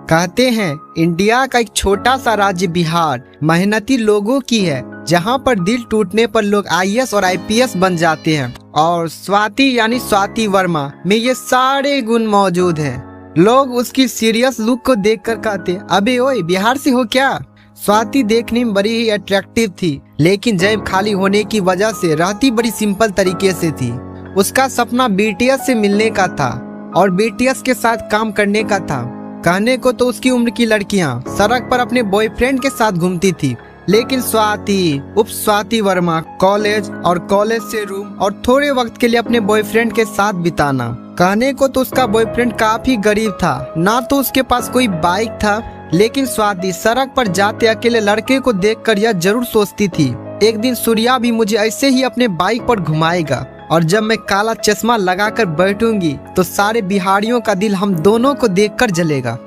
कहते हैं इंडिया का एक छोटा सा राज्य बिहार मेहनती लोगों की है, जहां पर दिल टूटने पर लोग आईएएस और आईपीएस बन जाते हैं। और स्वाति यानी स्वाति वर्मा में ये सारे गुण मौजूद हैं। लोग उसकी सीरियस लुक को देखकर कहते, अबे ओए बिहार से हो क्या। स्वाति देखने में बड़ी ही अट्रैक्टिव थी, लेकिन जेब खाली होने की वजह से रहती बड़ी सिंपल तरीके से थी। उसका सपना बीटीएस से मिलने का था और बीटीएस के साथ काम करने का था। कहने को तो उसकी उम्र की लड़कियां सड़क पर अपने बॉयफ्रेंड के साथ घूमती थी, लेकिन स्वाति वर्मा कॉलेज और कॉलेज से रूम और थोड़े वक्त के लिए अपने बॉयफ्रेंड के साथ बिताना। कहने को तो उसका बॉयफ्रेंड काफी गरीब था, ना तो उसके पास कोई बाइक था, लेकिन स्वाति सड़क पर जाते अकेले लड़के को देखकर यह जरूर सोचती थी, एक दिन सूर्या भी मुझे ऐसे ही अपने बाइक पर घुमाएगा और जब मैं काला चश्मा लगाकर बैठूंगी तो सारे बिहारियों का दिल हम दोनों को देखकर जलेगा।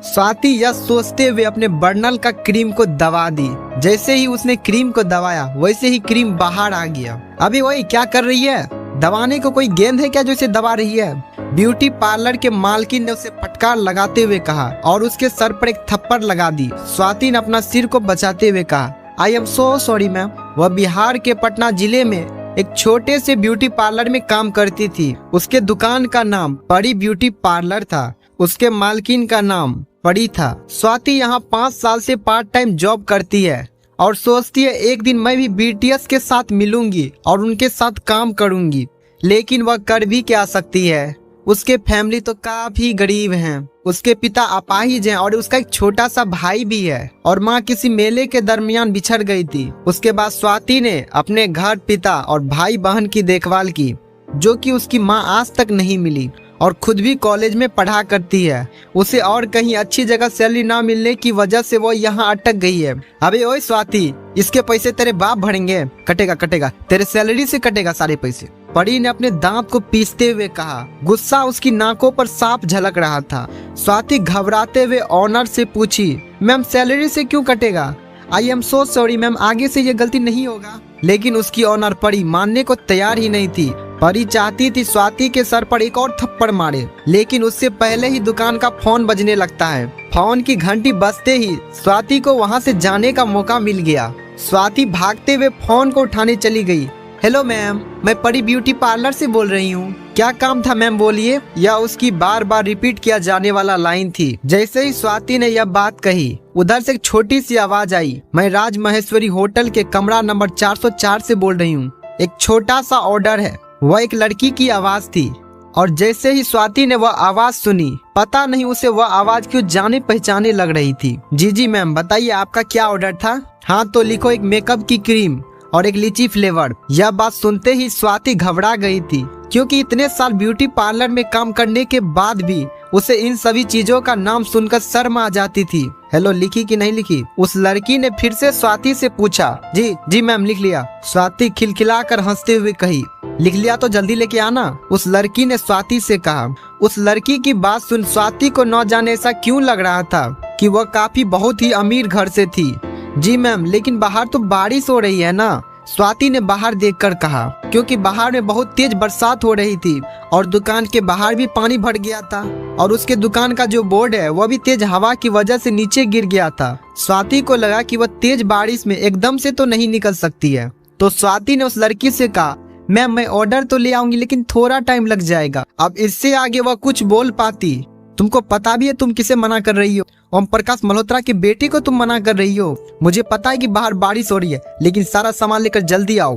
स्वाति यह सोचते हुए अपने बर्नल का क्रीम को दबा दी। जैसे ही उसने क्रीम को दबाया वैसे ही क्रीम बाहर आ गया। अभी वही क्या कर रही है, दबाने को कोई गेंद है क्या जो इसे दबा रही है। ब्यूटी पार्लर के मालकिन ने उसे फटकार लगाते हुए कहा और उसके सर पर एक थप्पड़ लगा दी। स्वाति ने अपना सिर को बचाते हुए कहा, I am so sorry ma'am. वह बिहार के पटना जिले में एक छोटे से ब्यूटी पार्लर में काम करती थी। उसके दुकान का नाम परी ब्यूटी पार्लर था। उसके मालकिन का नाम परी था। स्वाति यहाँ 5 साल से पार्ट टाइम जॉब करती है और सोचती है एक दिन मैं भी बीटीएस के साथ मिलूंगी और उनके साथ काम करूंगी, लेकिन वह कर भी क्या सकती है। उसके फैमिली तो काफी गरीब हैं। उसके पिता अपाहिज हैं और उसका एक छोटा सा भाई भी है और माँ किसी मेले के दरमियान बिछड़ गई थी। उसके बाद स्वाति ने अपने घर, पिता और भाई बहन की देखभाल की, जो कि उसकी माँ आज तक नहीं मिली और खुद भी कॉलेज में पढ़ा करती है। उसे और कहीं अच्छी जगह सैलरी ना मिलने की वजह से वो यहाँ अटक गई है। अबे ओए स्वाति, इसके पैसे तेरे बाप भरेंगे। कटेगा तेरे सैलरी से कटेगा सारे पैसे। परी ने अपने दांत को पीसते हुए कहा। गुस्सा उसकी नाकों पर साफ झलक रहा था। स्वाति घबराते हुए ऑनर से पूछी, मैम सैलरी से क्यों कटेगा। I am so sorry ma'am, आगे से ये गलती नहीं होगा। लेकिन उसकी ऑनर परी मानने को तैयार ही नहीं थी। परी चाहती थी स्वाति के सर पर एक और थप्पड़ मारे, लेकिन उससे पहले ही दुकान का फोन बजने लगता है। फोन की घंटी बजते ही स्वाति को वहां से जाने का मौका मिल गया। स्वाति भागते हुए फोन को उठाने चली गई। हेलो मैम, मैं परी ब्यूटी पार्लर से बोल रही हूँ। क्या काम था मैम, बोलिए। यह उसकी बार बार रिपीट किया जाने वाला लाइन थी। जैसे ही स्वाति ने यह बात कही, उधर से एक छोटी सी आवाज आई, मैं राज महेश्वरी होटल के कमरा नंबर 404 से बोल रही हूँ, एक छोटा सा ऑर्डर है। वह एक लड़की की आवाज थी और जैसे ही स्वाति ने वह आवाज सुनी, पता नहीं उसे वह आवाज क्यों जाने पहचाने लग रही थी। जी मैम, बताइए आपका क्या ऑर्डर था। हाँ तो लिखो, एक मेकअप की क्रीम और एक लीची फ्लेवर। यह बात सुनते ही स्वाति घबरा गई थी, क्योंकि इतने साल ब्यूटी पार्लर में काम करने के बाद भी उसे इन सभी चीजों का नाम सुनकर शर्म आ जाती थी। हेलो, लिखी कि नहीं लिखी। उस लड़की ने फिर से स्वाति से पूछा। जी मैम, लिख लिया। स्वाति खिलखिलाकर हंसते हुए कही, लिख लिया तो जल्दी लेके आना। उस लड़की ने स्वाति से कहा। उस लड़की की बात सुन स्वाति को न जाने ऐसा क्यों लग रहा था कि वह काफी बहुत ही अमीर घर से थी। जी मैम, लेकिन बाहर तो बारिश हो रही है ना, स्वाति ने बाहर देखकर कहा, क्योंकि बाहर में बहुत तेज बरसात हो रही थी और दुकान के बाहर भी पानी भर गया था और उसके दुकान का जो बोर्ड है वह भी तेज हवा की वजह से नीचे गिर गया था। स्वाति को लगा कि वह तेज बारिश में एकदम से तो नहीं निकल सकती है, तो स्वाति ने उस लड़की से कहा, मैम मैं ऑर्डर तो ले आऊंगी लेकिन थोड़ा टाइम लग जाएगा। अब इससे आगे वह कुछ बोल पाती। तुमको पता भी है तुम किसे मना कर रही हो। ओम प्रकाश मल्होत्रा की बेटी को तुम मना कर रही हो। मुझे पता है कि बाहर बारिश हो रही है, लेकिन सारा सामान लेकर जल्दी आओ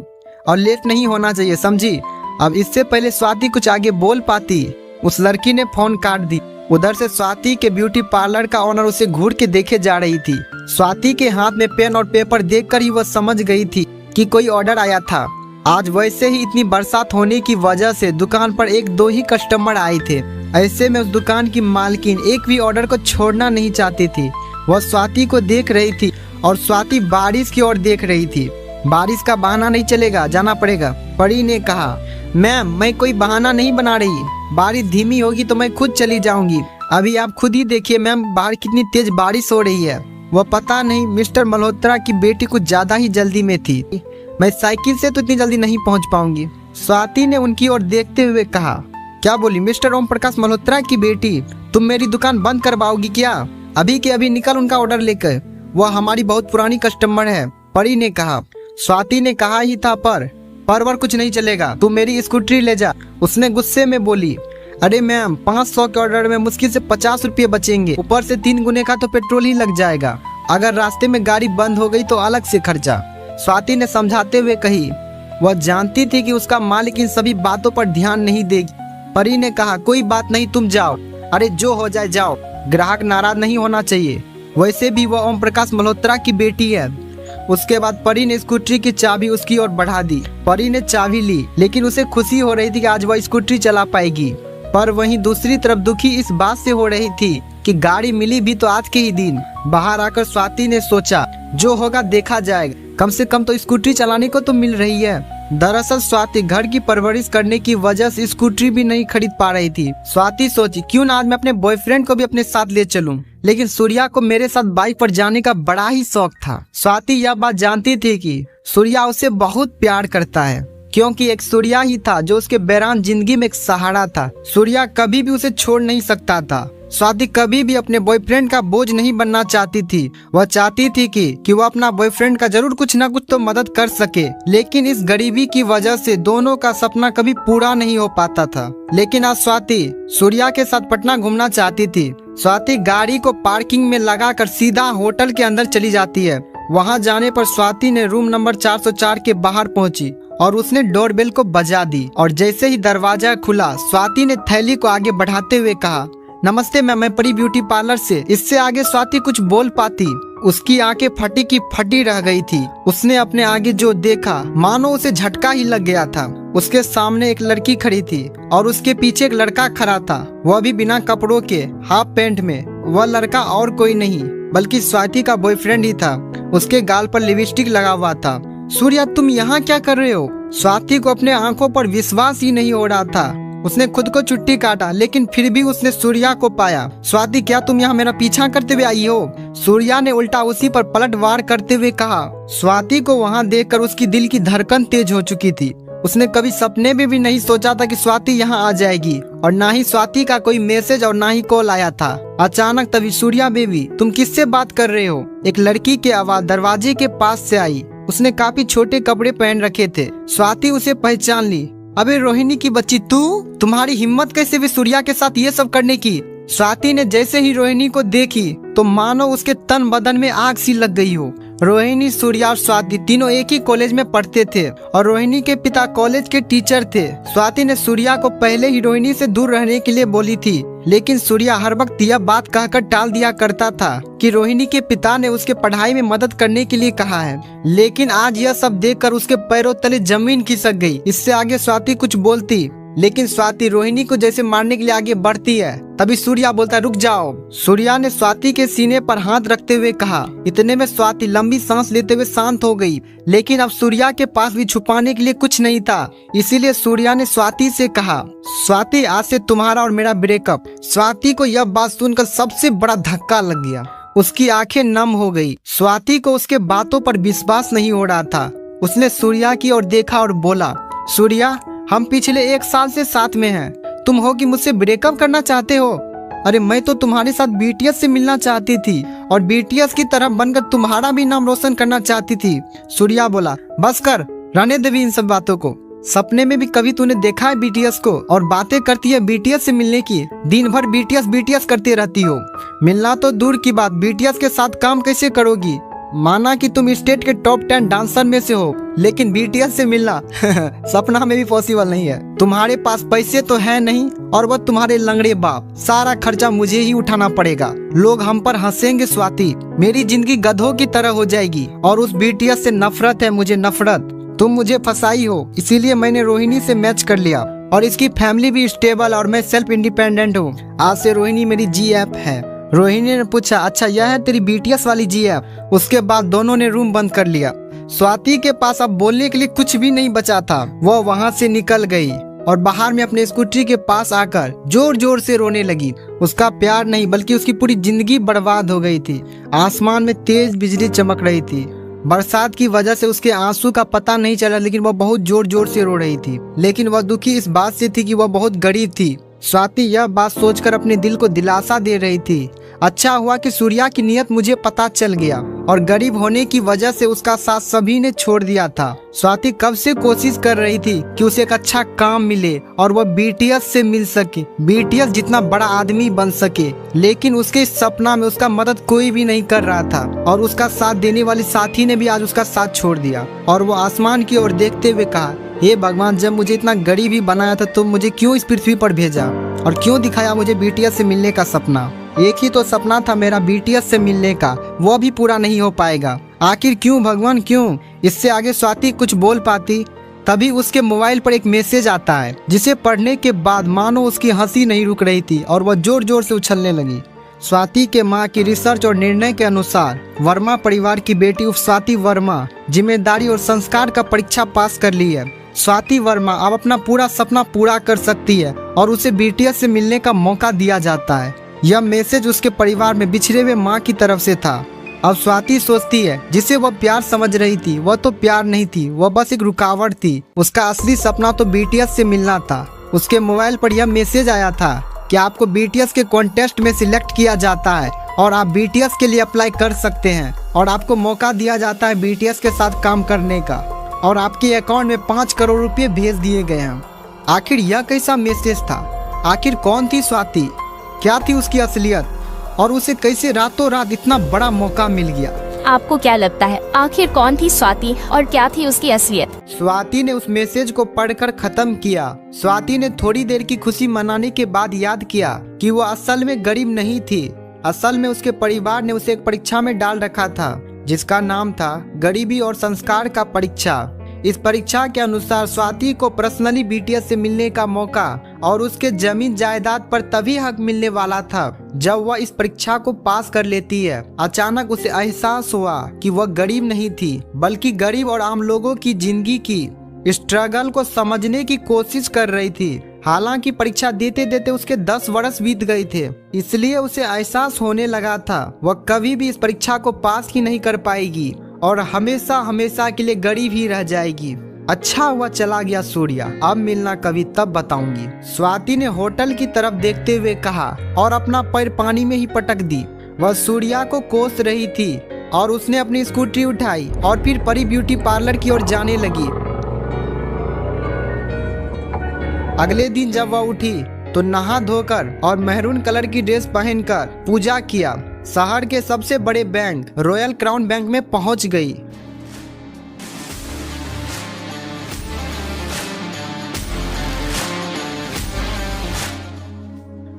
और लेट नहीं होना चाहिए, समझी। अब इससे पहले स्वाति कुछ आगे बोल पाती, उस लड़की ने फोन काट दी। उधर से स्वाति के ब्यूटी पार्लर का ऑनर उसे घूर के देखे जा रही थी। स्वाति के हाथ में पेन और पेपर देखकर ही वह समझ गई थी कि कोई ऑर्डर आया था। आज वैसे ही इतनी बरसात होने की वजह से दुकान पर 1-2 ही कस्टमर आए थे। ऐसे में उस दुकान की मालकिन एक भी ऑर्डर को छोड़ना नहीं चाहती थी। वह स्वाति को देख रही थी और स्वाति बारिश की ओर देख रही थी। बारिश का बहाना नहीं चलेगा, जाना पड़ेगा। परी ने कहा, मैम मैं कोई बहाना नहीं बना रही, बारिश धीमी होगी तो मैं खुद चली जाऊंगी। अभी आप खुद ही देखिए मैम, बाहर कितनी तेज बारिश हो रही है। वह पता नहीं मिस्टर मल्होत्रा की बेटी कुछ ज्यादा ही जल्दी में थी। मैं साइकिल से तो इतनी जल्दी नहीं पहुंच पाऊंगी। स्वाति ने उनकी ओर देखते हुए कहा। क्या बोली, मिस्टर ओम प्रकाश मल्होत्रा की बेटी, तुम मेरी दुकान बंद करवाओगी क्या। अभी के अभी निकल उनका ऑर्डर लेकर, वह हमारी बहुत पुरानी कस्टमर है, परी ने कहा। स्वाति ने कहा ही था पर कुछ नहीं चलेगा, तू मेरी स्कूटरी ले जा। उसने गुस्से में बोली, अरे मैम 500 के ऑर्डर में मुश्किल से 50 रुपये बचेंगे, ऊपर से 3 गुने का तो पेट्रोल ही लग जाएगा। अगर रास्ते में गाड़ी बंद हो गई तो अलग से खर्चा, स्वाति ने समझाते हुए कही। वह जानती थी कि उसका मालिक इन सभी बातों पर ध्यान नहीं देगी। परी ने कहा, कोई बात नहीं, तुम जाओ। अरे जो हो जाए जाओ, ग्राहक नाराज नहीं होना चाहिए, वैसे भी वह ओम प्रकाश मल्होत्रा की बेटी है। उसके बाद परी ने स्कूटरी की चाबी उसकी ओर बढ़ा दी। परी ने चाबी ली, लेकिन उसे खुशी हो रही थी कि आज वह स्कूटरी चला पाएगी। पर वहीं दूसरी तरफ दुखी इस बात से हो रही थी कि गाड़ी मिली भी तो आज के ही दिन। बाहर आकर स्वाति ने सोचा, जो होगा देखा जाएगा, कम से कम तो स्कूटरी चलाने को तो मिल रही है। दरअसल स्वाति घर की परवरिश करने की वजह से स्कूटरी भी नहीं खरीद पा रही थी। स्वाति सोची, क्यों ना आज मैं अपने बॉयफ्रेंड को भी अपने साथ ले चलूं। लेकिन सूर्या को मेरे साथ बाइक पर जाने का बड़ा ही शौक था। स्वाति यह बात जानती थी कि सूर्या उसे बहुत प्यार करता है, क्योंकि एक सूर्या ही था जो उसके बैरान जिंदगी में एक सहारा था। सूर्या कभी भी उसे छोड़ नहीं सकता था। स्वाति कभी भी अपने बॉयफ्रेंड का बोझ नहीं बनना चाहती थी। वह चाहती थी कि वह अपना बॉयफ्रेंड का जरूर कुछ ना कुछ तो मदद कर सके, लेकिन इस गरीबी की वजह से दोनों का सपना कभी पूरा नहीं हो पाता था। लेकिन आज स्वाति सूर्या के साथ पटना घूमना चाहती थी। स्वाति गाड़ी को पार्किंग में लगाकर सीधा होटल के अंदर चली जाती है। वहां जाने पर स्वाति ने रूम नंबर 404 के बाहर पहुंची और उसने डोरबेल को बजा दी। और जैसे ही दरवाजा खुला, स्वाति ने थैली को आगे बढ़ाते हुए कहा, नमस्ते मैम, मैं परी ब्यूटी पार्लर से। इससे आगे स्वाति कुछ बोल पाती, उसकी आंखें फटी की फटी रह गई थी। उसने अपने आगे जो देखा मानो उसे झटका ही लग गया था। उसके सामने एक लड़की खड़ी थी और उसके पीछे एक लड़का खड़ा था, वह भी बिना कपड़ों के, हाफ पैंट में। वह लड़का और कोई नहीं बल्कि स्वाति का बॉयफ्रेंड ही था। उसके गाल पर लिपस्टिक लगा हुआ था। सूर्या, तुम यहाँ क्या कर रहे हो? स्वाति को अपने आंखों पर विश्वास ही नहीं हो रहा था। उसने खुद को चुट्टी काटा, लेकिन फिर भी उसने सूर्या को पाया। स्वाति, क्या तुम यहाँ मेरा पीछा करते हुए आई हो? सूर्या ने उल्टा उसी पर पलटवार करते हुए कहा। स्वाति को वहाँ देखकर उसकी दिल की धड़कन तेज हो चुकी थी। उसने कभी सपने में भी नहीं सोचा था कि स्वाति यहाँ आ जाएगी, और ना ही स्वाति का कोई मैसेज और ना ही कॉल आया था। अचानक तभी, सूर्या बेबी, तुम किससे बात कर रहे हो? एक लड़की की आवाज दरवाजे के पास से आई। उसने काफी छोटे कपड़े पहन रखे थे। स्वाति उसे पहचान ली। अबे रोहिणी की बच्ची, तुम्हारी हिम्मत कैसे भी सूर्या के साथ ये सब करने की? स्वाति ने जैसे ही रोहिणी को देखी तो मानो उसके तन बदन में आग सी लग गई हो। रोहिणी, सूर्या और स्वाति तीनों एक ही कॉलेज में पढ़ते थे और रोहिणी के पिता कॉलेज के टीचर थे। स्वाति ने सूर्या को पहले ही रोहिणी से दूर रहने के लिए बोली थी, लेकिन सूर्या हर वक्त यह बात कहकर टाल दिया करता था कि रोहिणी के पिता ने उसके पढ़ाई में मदद करने के लिए कहा है। लेकिन आज यह सब देखकर उसके पैरों तले जमीन खिसक गई। इससे आगे स्वाति कुछ बोलती, लेकिन स्वाति रोहिणी को जैसे मारने के लिए आगे बढ़ती है। तभी सूर्या बोलता, रुक जाओ। सूर्या ने स्वाति के सीने पर हाथ रखते हुए कहा। इतने में स्वाति लंबी सांस लेते हुए शांत हो गई, लेकिन अब सूर्या के पास भी छुपाने के लिए कुछ नहीं था। इसीलिए सूर्या ने स्वाति से कहा, स्वाति, आज से तुम्हारा और मेरा ब्रेकअप। स्वाति को यह बात सुनकर सबसे बड़ा धक्का लग गया। उसकी आंखें नम हो गई। स्वाति को उसके बातों पर विश्वास नहीं हो रहा था। उसने सूर्या की ओर देखा और बोला, सूर्या, हम पिछले 1 साल से साथ में हैं। तुम हो कि मुझसे ब्रेकअप करना चाहते हो? अरे मैं तो तुम्हारे साथ बीटीएस से मिलना चाहती थी और बीटीएस की तरह बनकर तुम्हारा भी नाम रोशन करना चाहती थी। सूर्या बोला, बस कर, रहने दे भी इन सब बातों को। सपने में भी कभी तूने देखा है बीटीएस को? और बातें करती है बीटीएस से मिलने की। दिन भर बीटीएस करती रहती हो। मिलना तो दूर की बात, बीटीएस के साथ काम कैसे करोगी? माना कि तुम स्टेट के टॉप 10 डांसर में से हो, लेकिन बीटीएस से मिलना सपना में भी पॉसिबल नहीं है। तुम्हारे पास पैसे तो है नहीं, और वह तुम्हारे लंगड़े बाप। सारा खर्चा मुझे ही उठाना पड़ेगा। लोग हम पर हंसेंगे स्वाति। मेरी जिंदगी गधों की तरह हो जाएगी। और उस बीटीएस से नफरत है मुझे, नफरत। तुम मुझे फंसाई हो, इसीलिए मैंने रोहिणी से मैच कर लिया। और इसकी फैमिली भी स्टेबल और मैं सेल्फ इंडिपेंडेंट हूँ। आज से रोहिणी मेरी जीएफ है। रोहिणी ने पूछा, अच्छा यह है तेरी बीटीएस वाली जीएफ? उसके बाद दोनों ने रूम बंद कर लिया। स्वाति के पास अब बोलने के लिए कुछ भी नहीं बचा था। वह वहाँ से निकल गई और बाहर में अपने स्कूटरी के पास आकर जोर जोर से रोने लगी। उसका प्यार नहीं बल्कि उसकी पूरी जिंदगी बर्बाद हो गई थी। आसमान में तेज बिजली चमक रही थी। बरसात की वजह से उसके आंसू का पता नहीं चला, लेकिन वह बहुत जोर जोर से रो रही थी। लेकिन वह दुखी इस बात से थी कि वह बहुत गरीब थी। स्वाति यह बात सोचकर अपने दिल को दिलासा दे रही थी। अच्छा हुआ कि सूर्या की नीयत मुझे पता चल गया और गरीब होने की वजह से उसका साथ सभी ने छोड़ दिया था। स्वाति कब से कोशिश कर रही थी कि उसे एक अच्छा काम मिले और वह बीटीएस से मिल सके, बीटीएस जितना बड़ा आदमी बन सके, लेकिन उसके इस सपना में उसका मदद कोई भी नहीं कर रहा था और उसका साथ देने वाली साथी ने भी आज उसका साथ छोड़ दिया। और वो आसमान की ओर देखते हुए कहा, हे भगवान, जब मुझे इतना गरीब ही बनाया था तो मुझे क्यों इस पृथ्वी पर भेजा और क्यों दिखाया मुझे बीटीएस से मिलने का सपना। एक ही तो सपना था मेरा बीटीएस से मिलने का, वो भी पूरा नहीं हो पाएगा। आखिर क्यों भगवान क्यों। इससे आगे स्वाति कुछ बोल पाती, तभी उसके मोबाइल पर एक मैसेज आता है जिसे पढ़ने के बाद मानो उसकी हंसी नहीं रुक रही थी और वह जोर जोर से उछलने लगी। स्वाति के मां की रिसर्च और निर्णय के अनुसार वर्मा परिवार की बेटी उर्फ स्वाति वर्मा जिम्मेदारी और संस्कार का परीक्षा पास कर ली है। स्वाति वर्मा अब अपना पूरा सपना पूरा कर सकती है और उसे बीटीएस से मिलने का मौका दिया जाता है। यह मैसेज उसके परिवार में बिछड़े हुए माँ की तरफ से था। अब स्वाति सोचती है जिसे वह प्यार समझ रही थी वह तो प्यार नहीं थी, वह बस एक रुकावट थी। उसका असली सपना तो बीटीएस से मिलना था। उसके मोबाइल पर यह मैसेज आया था कि आपको बीटीएस के कॉन्टेस्ट में सिलेक्ट किया जाता है और आप बीटीएस के लिए अप्लाई कर सकते हैं और आपको मौका दिया जाता है बीटीएस के साथ काम करने का और आपके अकाउंट में 5 करोड़ रुपए भेज दिए गए हैं। आखिर यह कैसा मैसेज था? आखिर कौन थी स्वाति? क्या थी उसकी असलियत और उसे कैसे रातों रात इतना बड़ा मौका मिल गया? आपको क्या लगता है आखिर कौन थी स्वाति और क्या थी उसकी असलियत? स्वाति ने उस मैसेज को पढ़कर खत्म किया। स्वाति ने थोड़ी देर की खुशी मनाने के बाद याद किया कि वो असल में गरीब नहीं थी। असल में उसके परिवार ने उसे एक परीक्षा में डाल रखा था जिसका नाम था गरीबी और संस्कार का परीक्षा। इस परीक्षा के अनुसार स्वाति को पर्सनली बीटीएस से मिलने का मौका और उसके जमीन जायदाद पर तभी हक मिलने वाला था जब वह इस परीक्षा को पास कर लेती है। अचानक उसे एहसास हुआ कि वह गरीब नहीं थी बल्कि गरीब और आम लोगों की जिंदगी की स्ट्रगल को समझने की कोशिश कर रही थी। हालांकि परीक्षा देते देते उसके 10 वर्ष बीत गए थे, इसलिए उसे एहसास होने लगा था वह कभी भी इस परीक्षा को पास ही नहीं कर पाएगी और हमेशा हमेशा के लिए गरीब ही रह जाएगी। अच्छा हुआ चला गया सूर्या, अब मिलना कभी तब बताऊंगी। स्वाति ने होटल की तरफ देखते हुए कहा और अपना पैर पानी में ही पटक दी। वह सूर्या को कोस रही थी और उसने अपनी स्कूटी उठाई और फिर परी ब्यूटी पार्लर की ओर जाने लगी। अगले दिन जब वह उठी तो नहा धोकर और मैरून कलर की ड्रेस पहनकर पूजा किया। शहर के सबसे बड़े बैंक रॉयल क्राउन बैंक में पहुंच गई।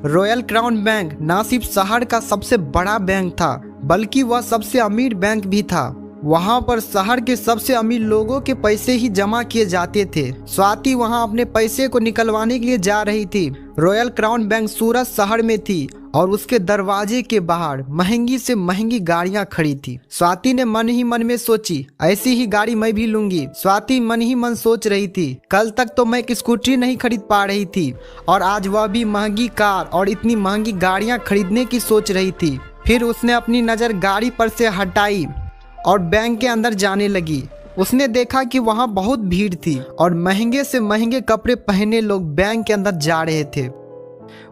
रॉयल क्राउन बैंक न सिर्फ शहर का सबसे बड़ा बैंक था बल्कि वह सबसे अमीर बैंक भी था। वहां पर शहर के सबसे अमीर लोगों के पैसे ही जमा किए जाते थे। स्वाति वहां अपने पैसे को निकलवाने के लिए जा रही थी। रॉयल क्राउन बैंक सूरत शहर में थी और उसके दरवाजे के बाहर महंगी से महंगी गाड़ियां खड़ी थी। स्वाति ने मन ही मन में सोची, ऐसी ही गाड़ी मैं भी लूंगी। स्वाति मन ही मन सोच रही थी, कल तक तो मैं एक स्कूटी नहीं खरीद पा रही थी और आज वह भी महंगी कार और इतनी महंगी गाड़ियां खरीदने की सोच रही थी। फिर उसने अपनी नजर गाड़ी पर से हटाई और बैंक के अंदर जाने लगी। उसने देखा कि वहां बहुत भीड़ थी और महंगे से महंगे कपड़े पहने लोग बैंक के अंदर जा रहे थे।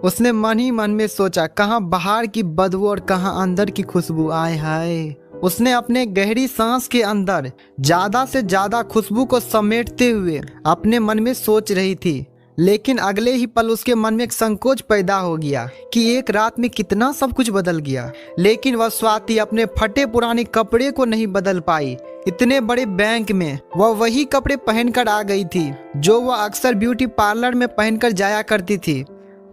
उसने मन ही मन में सोचा, कहाँ बाहर की बदबू और कहाँ अंदर की खुशबू। आए हाय। उसने अपने गहरी सांस के अंदर ज्यादा से ज्यादा खुशबू को समेटते हुए अपने मन में सोच रही थी, लेकिन अगले ही पल उसके मन में एक संकोच पैदा हो गया कि एक रात में कितना सब कुछ बदल गया। लेकिन वह स्वाति अपने फटे पुराने कपड़े को नहीं बदल पाई। इतने बड़े बैंक में वह वही कपड़े पहनकर आ गई थी जो वह अक्सर ब्यूटी पार्लर में पहनकर जाया करती थी।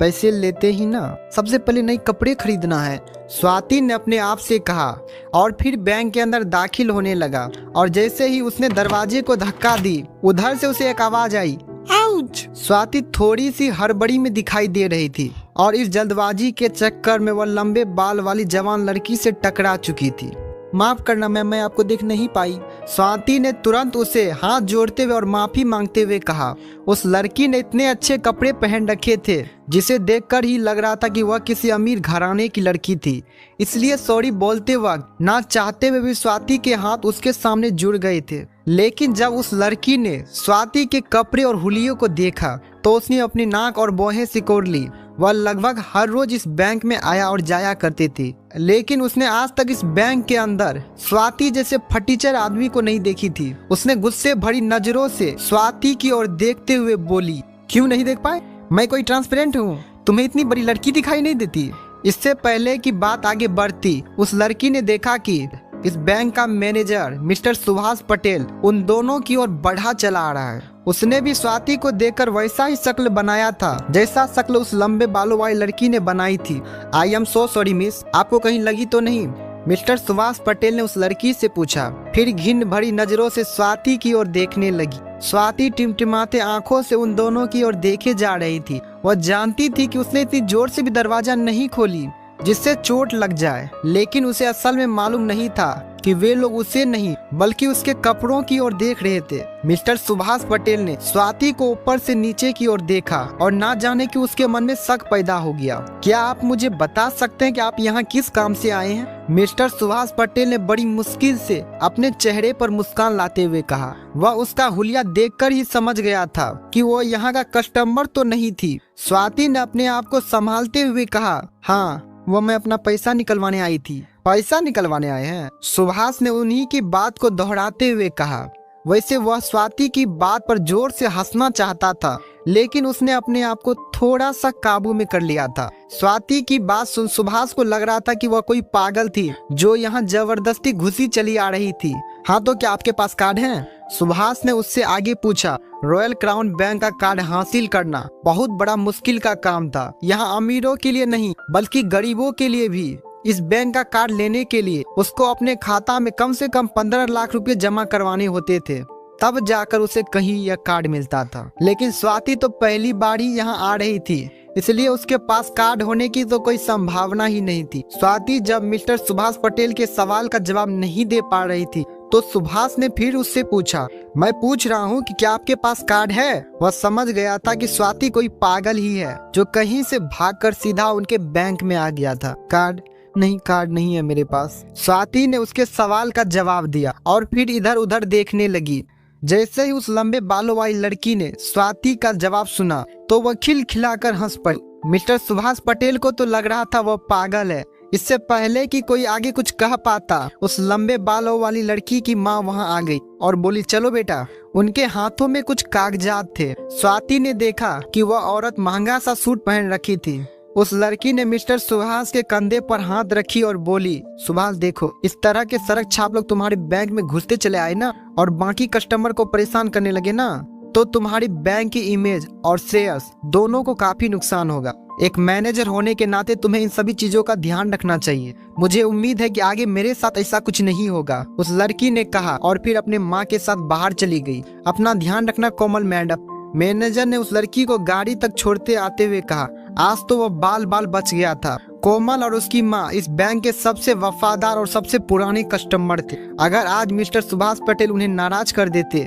पैसे लेते ही ना सबसे पहले नए कपड़े खरीदना है, स्वाति ने अपने आप से कहा और फिर बैंक के अंदर दाखिल होने लगा। और जैसे ही उसने दरवाजे को धक्का दी, उधर से उसे एक आवाज आई, आउच। स्वाति थोड़ी सी हड़बड़ी में दिखाई दे रही थी और इस जल्दबाजी के चक्कर में वह लंबे बाल वाली जवान लड़की से टकरा चुकी थी। माफ करना मैम, मैं आपको देख नहीं पाई। स्वाति ने तुरंत उसे हाथ जोड़ते हुए और माफी मांगते हुए कहा। उस लड़की ने इतने अच्छे कपड़े पहन रखे थे जिसे देखकर ही लग रहा था कि वह किसी अमीर घराने की लड़की थी, इसलिए सॉरी बोलते वक्त ना चाहते हुए भी स्वाति के हाथ उसके सामने जुड़ गए थे। लेकिन जब उस लड़की ने स्वाति के कपड़े और हुलियों को देखा तो उसने अपनी नाक और भौहें सिकोड़ ली। वह लगभग हर रोज इस बैंक में आया और जाया करती थी, लेकिन उसने आज तक इस बैंक के अंदर स्वाति जैसे फटीचर आदमी को नहीं देखी थी। उसने गुस्से भरी नजरों से स्वाति की ओर देखते हुए बोली, क्यों नहीं देख पाए? मैं कोई ट्रांसपेरेंट हूँ? तुम्हें इतनी बड़ी लड़की दिखाई नहीं देती? इससे पहले कि बात आगे बढ़ती, उस लड़की ने देखा कि इस बैंक का मैनेजर मिस्टर सुभाष पटेल उन दोनों की ओर बढ़ा चला आ रहा है। उसने भी स्वाति को देखकर वैसा ही शक्ल बनाया था जैसा शक्ल उस लंबे बालों वाली लड़की ने बनाई थी। I am so sorry miss, आपको कहीं लगी तो नहीं? मिस्टर सुभाष पटेल ने उस लड़की से पूछा, फिर घिन भरी नजरों से स्वाति की ओर देखने लगी। स्वाति टिमटिमाते आंखों से उन दोनों की ओर देखे जा रही थी। वह जानती थी कि उसने इतनी जोर से भी दरवाजा नहीं खोली जिससे चोट लग जाए, लेकिन उसे असल में मालूम नहीं था कि वे लोग उसे नहीं बल्कि उसके कपड़ों की ओर देख रहे थे। मिस्टर सुभाष पटेल ने स्वाति को ऊपर से नीचे की ओर देखा और ना जाने कि उसके मन में शक पैदा हो गया। क्या आप मुझे बता सकते हैं कि आप यहाँ किस काम से आए हैं? मिस्टर सुभाष पटेल ने बड़ी मुश्किल से अपने चेहरे पर मुस्कान लाते हुए कहा। वह उसका हुलिया देखकर ही समझ गया था कि वो यहाँ का कस्टमर तो नहीं थी। स्वाति ने अपने आप को संभालते हुए कहा, हाँ, वो मैं अपना पैसा निकलवाने आई थी। पैसा निकलवाने आए हैं? सुभाष ने उन्हीं की बात को दोहराते हुए कहा। वैसे वह स्वाति की बात पर जोर से हंसना चाहता था, लेकिन उसने अपने आप को थोड़ा सा काबू में कर लिया था। स्वाति की बात सुन सुभाष को लग रहा था कि वह कोई पागल थी जो यहाँ जबरदस्ती घुसी चली आ रही थी। हाँ, तो क्या आपके पास कार्ड है? सुभाष ने उससे आगे पूछा। रॉयल क्राउन बैंक का कार्ड हासिल करना बहुत बड़ा मुश्किल का काम था। यहाँ अमीरों के लिए नहीं बल्कि गरीबों के लिए भी। इस बैंक का कार्ड लेने के लिए उसको अपने खाता में कम से कम 15 लाख रुपए जमा करवाने होते थे, तब जाकर उसे कहीं यह कार्ड मिलता था। लेकिन स्वाति तो पहली बार ही यहाँ आ रही थी, इसलिए उसके पास कार्ड होने की तो कोई संभावना ही नहीं थी। स्वाति जब मिस्टर सुभाष पटेल के सवाल का जवाब नहीं दे पा रही थी तो सुभाष ने फिर उससे पूछा, मैं पूछ रहा हूँ कि क्या आपके पास कार्ड है? वह समझ गया था कि स्वाति कोई पागल ही है जो कहीं से भागकर सीधा उनके बैंक में आ गया था। कार्ड नहीं है मेरे पास। स्वाति ने उसके सवाल का जवाब दिया और फिर इधर उधर देखने लगी। जैसे ही उस लंबे बालों वाली लड़की ने स्वाति का जवाब सुना तो वह खिलखिलाकर हंस पड़ी। मिस्टर सुभाष पटेल को तो लग रहा था वह पागल है। इससे पहले कि कोई आगे कुछ कह पाता, उस लंबे बालों वाली लड़की की माँ वहां आ गई और बोली, चलो बेटा। उनके हाथों में कुछ कागजात थे। स्वाति ने देखा कि वह औरत महंगा सा सूट पहन रखी थी। उस लड़की ने मिस्टर सुभाष के कंधे पर हाथ रखी और बोली, सुभाष देखो, इस तरह के सड़क छाप लोग तुम्हारे बैंक में घुसते चले आए ना और बाकी कस्टमर को परेशान करने लगे ना, तो तुम्हारी बैंक की इमेज और शेयर्स दोनों को काफी नुकसान होगा। एक मैनेजर होने के नाते तुम्हें इन सभी चीजों का ध्यान रखना चाहिए। मुझे उम्मीद है कि आगे मेरे साथ ऐसा कुछ नहीं होगा, उस लड़की ने कहा और फिर अपने माँ के साथ बाहर चली गई। अपना ध्यान रखना कोमल मैडम। मैनेजर ने उस लड़की को गाड़ी तक छोड़ते आते हुए कहा। आज तो वह बाल बच गया था। कोमल और उसकी माँ इस बैंक के सबसे वफादार और सबसे पुराने कस्टमर थे। अगर आज मिस्टर सुभाष पटेल उन्हें नाराज कर देते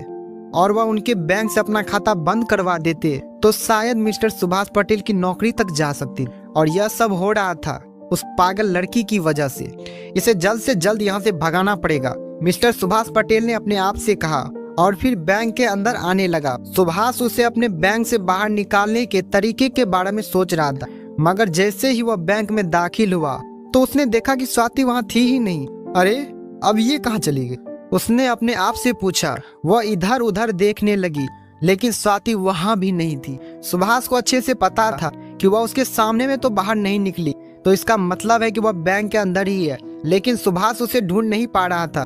और वह उनके बैंक से अपना खाता बंद करवा देते तो शायद मिस्टर सुभाष पटेल की नौकरी तक जा सकती। और यह सब हो रहा था उस पागल लड़की की वजह से। इसे जल्द से जल्द यहाँ से भगाना पड़ेगा, मिस्टर सुभाष पटेल ने अपने आप से कहा और फिर बैंक के अंदर आने लगा। सुभाष उसे अपने बैंक से बाहर निकालने के तरीके के बारे में सोच रहा था, मगर जैसे ही वह बैंक में दाखिल हुआ तो उसने देखा कि स्वाति वहाँ थी ही नहीं। अरे, अब ये कहाँ चली गई? उसने अपने आप से पूछा। वह इधर उधर देखने लगी, लेकिन स्वाति वहाँ भी नहीं थी। सुभाष को अच्छे से पता था कि वह उसके सामने में तो बाहर नहीं निकली, तो इसका मतलब है कि वह बैंक के अंदर ही है। लेकिन सुभाष उसे ढूंढ नहीं पा रहा था।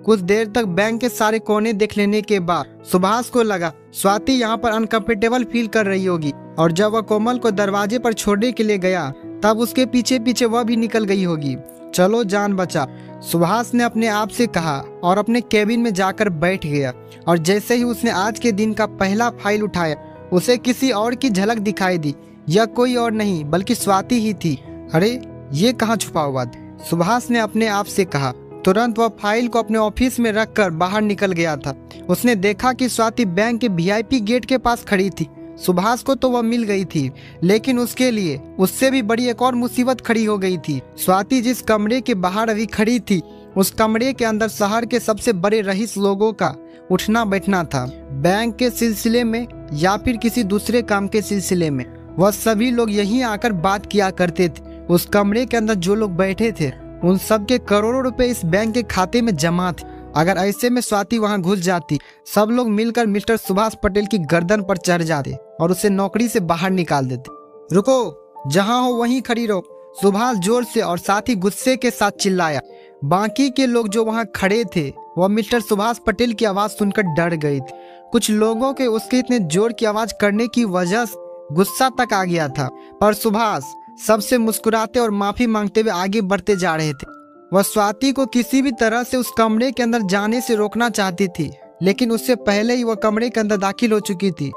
कुछ देर तक बैंक के सारे कोने देख लेने के बाद सुभाष को लगा स्वाति यहाँ पर अनकंफर्टेबल फील कर रही होगी, और जब वह कोमल को दरवाजे पर छोड़ने के लिए गया तब उसके पीछे पीछे वह भी निकल गई होगी। चलो जान बचा, सुभाष ने अपने आप से कहा और अपने केबिन में जाकर बैठ गया। और जैसे ही उसने आज के दिन का पहला फाइल उठाया, उसे किसी और की झलक दिखाई दी। यह कोई और नहीं बल्कि स्वाति ही थी। अरे, ये कहाँ छुपा हुआ था? सुभाष ने अपने आप से कहा। तुरंत वह फाइल को अपने ऑफिस में रखकर बाहर निकल गया था। उसने देखा कि स्वाति बैंक के वीआईपी गेट के पास खड़ी थी। सुभाष को तो वह मिल गई थी, लेकिन उसके लिए उससे भी बड़ी एक और मुसीबत खड़ी हो गई थी। स्वाति जिस कमरे के बाहर अभी खड़ी थी, उस कमरे के अंदर शहर के सबसे बड़े रईस लोगों का उठना बैठना था, बैंक के सिलसिले में या फिर किसी दूसरे काम के सिलसिले में। वह सभी लोग यहीं आकर बात किया करते थे। उस कमरे के अंदर जो लोग बैठे थे उन सब के करोड़ों रुपए इस बैंक के खाते में जमा थे। अगर ऐसे में स्वाति वहां घुस जाती, सब लोग मिलकर मिस्टर सुभाष पटेल की गर्दन पर चढ़ जाते और उसे नौकरी से बाहर निकाल देते। रुको, जहां हो वहीं खड़ी रहो, सुभाष जोर से और साथ ही गुस्से के साथ चिल्लाया। बाकी के लोग जो वहां खड़े थे वह मिस्टर सुभाष पटेल की आवाज सुनकर डर गए थे। कुछ लोगों के उसके इतने जोर की आवाज करने की वजह से गुस्सा तक आ गया था, पर सुभाष सबसे मुस्कुराते और माफी मांगते हुए आगे बढ़ते जा रहे थे। वह स्वाति को किसी भी तरह से उस कमरे के अंदर जाने से रोकना चाहती थी, लेकिन उससे पहले ही वह कमरे के अंदर दाखिल हो चुकी थी।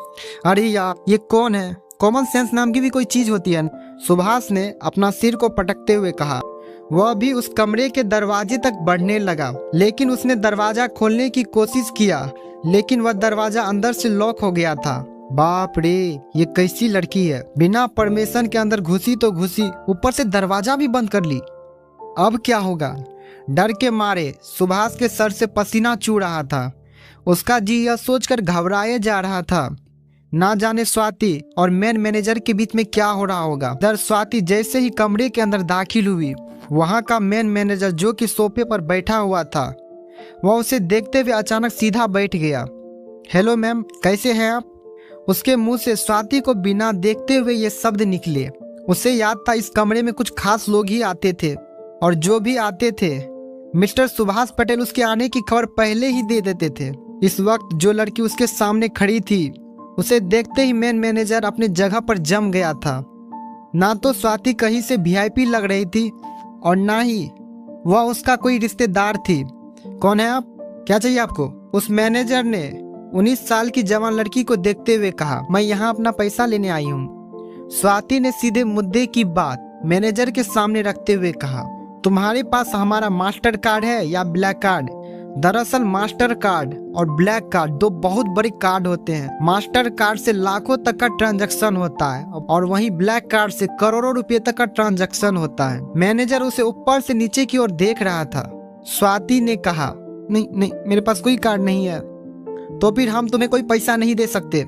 अरे यार, ये कौन है? कॉमन सेंस नाम की भी कोई चीज होती है? सुभाष ने अपना सिर को पटकते हुए कहा। वह भी उस कमरे के दरवाजे तक बढ़ने लगा, लेकिन उसने दरवाजा खोलने की कोशिश किया, लेकिन वह दरवाजा अंदर से लॉक हो गया था। बाप रे, ये कैसी लड़की है, बिना परमिशन के अंदर घुसी तो घुसी, ऊपर से दरवाजा भी बंद कर ली। अब क्या होगा? डर के मारे सुभाष के सर से पसीना चू रहा था। उसका जी यह सोचकर घबराए जा रहा था, ना जाने स्वाति और मेन मैनेजर के बीच में क्या हो रहा होगा। दर स्वाति जैसे ही कमरे के अंदर दाखिल हुई, वहां का मेन मैनेजर जो कि सोफे पर बैठा हुआ था, वह उसे देखते हुए अचानक सीधा बैठ गया। हेलो मैम, कैसे हैं आप? उसके मुंह से स्वाति को बिना देखते हुए ये शब्द निकले। उसे याद था इस कमरे में कुछ खास लोग ही आते थे, और जो भी आते थे मिस्टर सुभाष पटेल उसके आने की खबर पहले ही दे देते थे। इस वक्त जो लड़की उसके सामने खड़ी थी, उसे देखते ही मेन मैनेजर अपनी जगह पर जम गया था। ना तो स्वाति कहीं से वीआईपी लग रही थी और ना ही वह उसका कोई रिश्तेदार थी। कौन है आप? क्या चाहिए आपको? उस मैनेजर ने 19 साल की जवान लड़की को देखते हुए कहा। मैं यहाँ अपना पैसा लेने आई हूँ। स्वाति ने सीधे मुद्दे की बात मैनेजर के सामने रखते हुए कहा। तुम्हारे पास हमारा मास्टर कार्ड है या ब्लैक कार्ड? दरअसल मास्टर कार्ड और ब्लैक कार्ड दो बहुत बड़े कार्ड होते हैं। मास्टर कार्ड से लाखों तक का ट्रांजैक्शन होता है और वहीं ब्लैक कार्ड से करोड़ों रुपए तक का ट्रांजैक्शन होता है। मैनेजर उसे ऊपर से नीचे की ओर देख रहा था। स्वाति ने कहा, नहीं नहीं, मेरे पास कोई कार्ड नहीं है। तो फिर हम तुम्हें कोई पैसा नहीं दे सकते।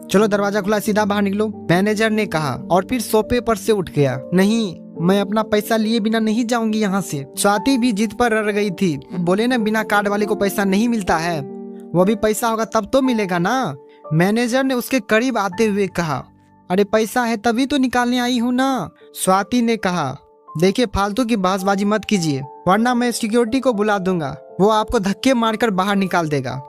चलो दरवाजा खुला, सीधा बाहर निकलो, मैनेजर ने कहा और फिर सोफे पर से उठ गया। नहीं, मैं अपना पैसा लिए बिना नहीं जाऊंगी यहाँ से। स्वाति भी जिद पर अड़ गई थी। बोले ना, बिना कार्ड वाले को पैसा नहीं मिलता है। वो भी पैसा होगा तब तो मिलेगा ना। मैनेजर ने उसके करीब आते हुए कहा। अरे पैसा है तभी तो निकालने आई हूँ ना। स्वाति ने कहा, देखिए फालतू की बहसबाजी मत कीजिए, वरना मैं सिक्योरिटी को बुला दूंगा, वो आपको धक्के मारकर बाहर निकाल देगा।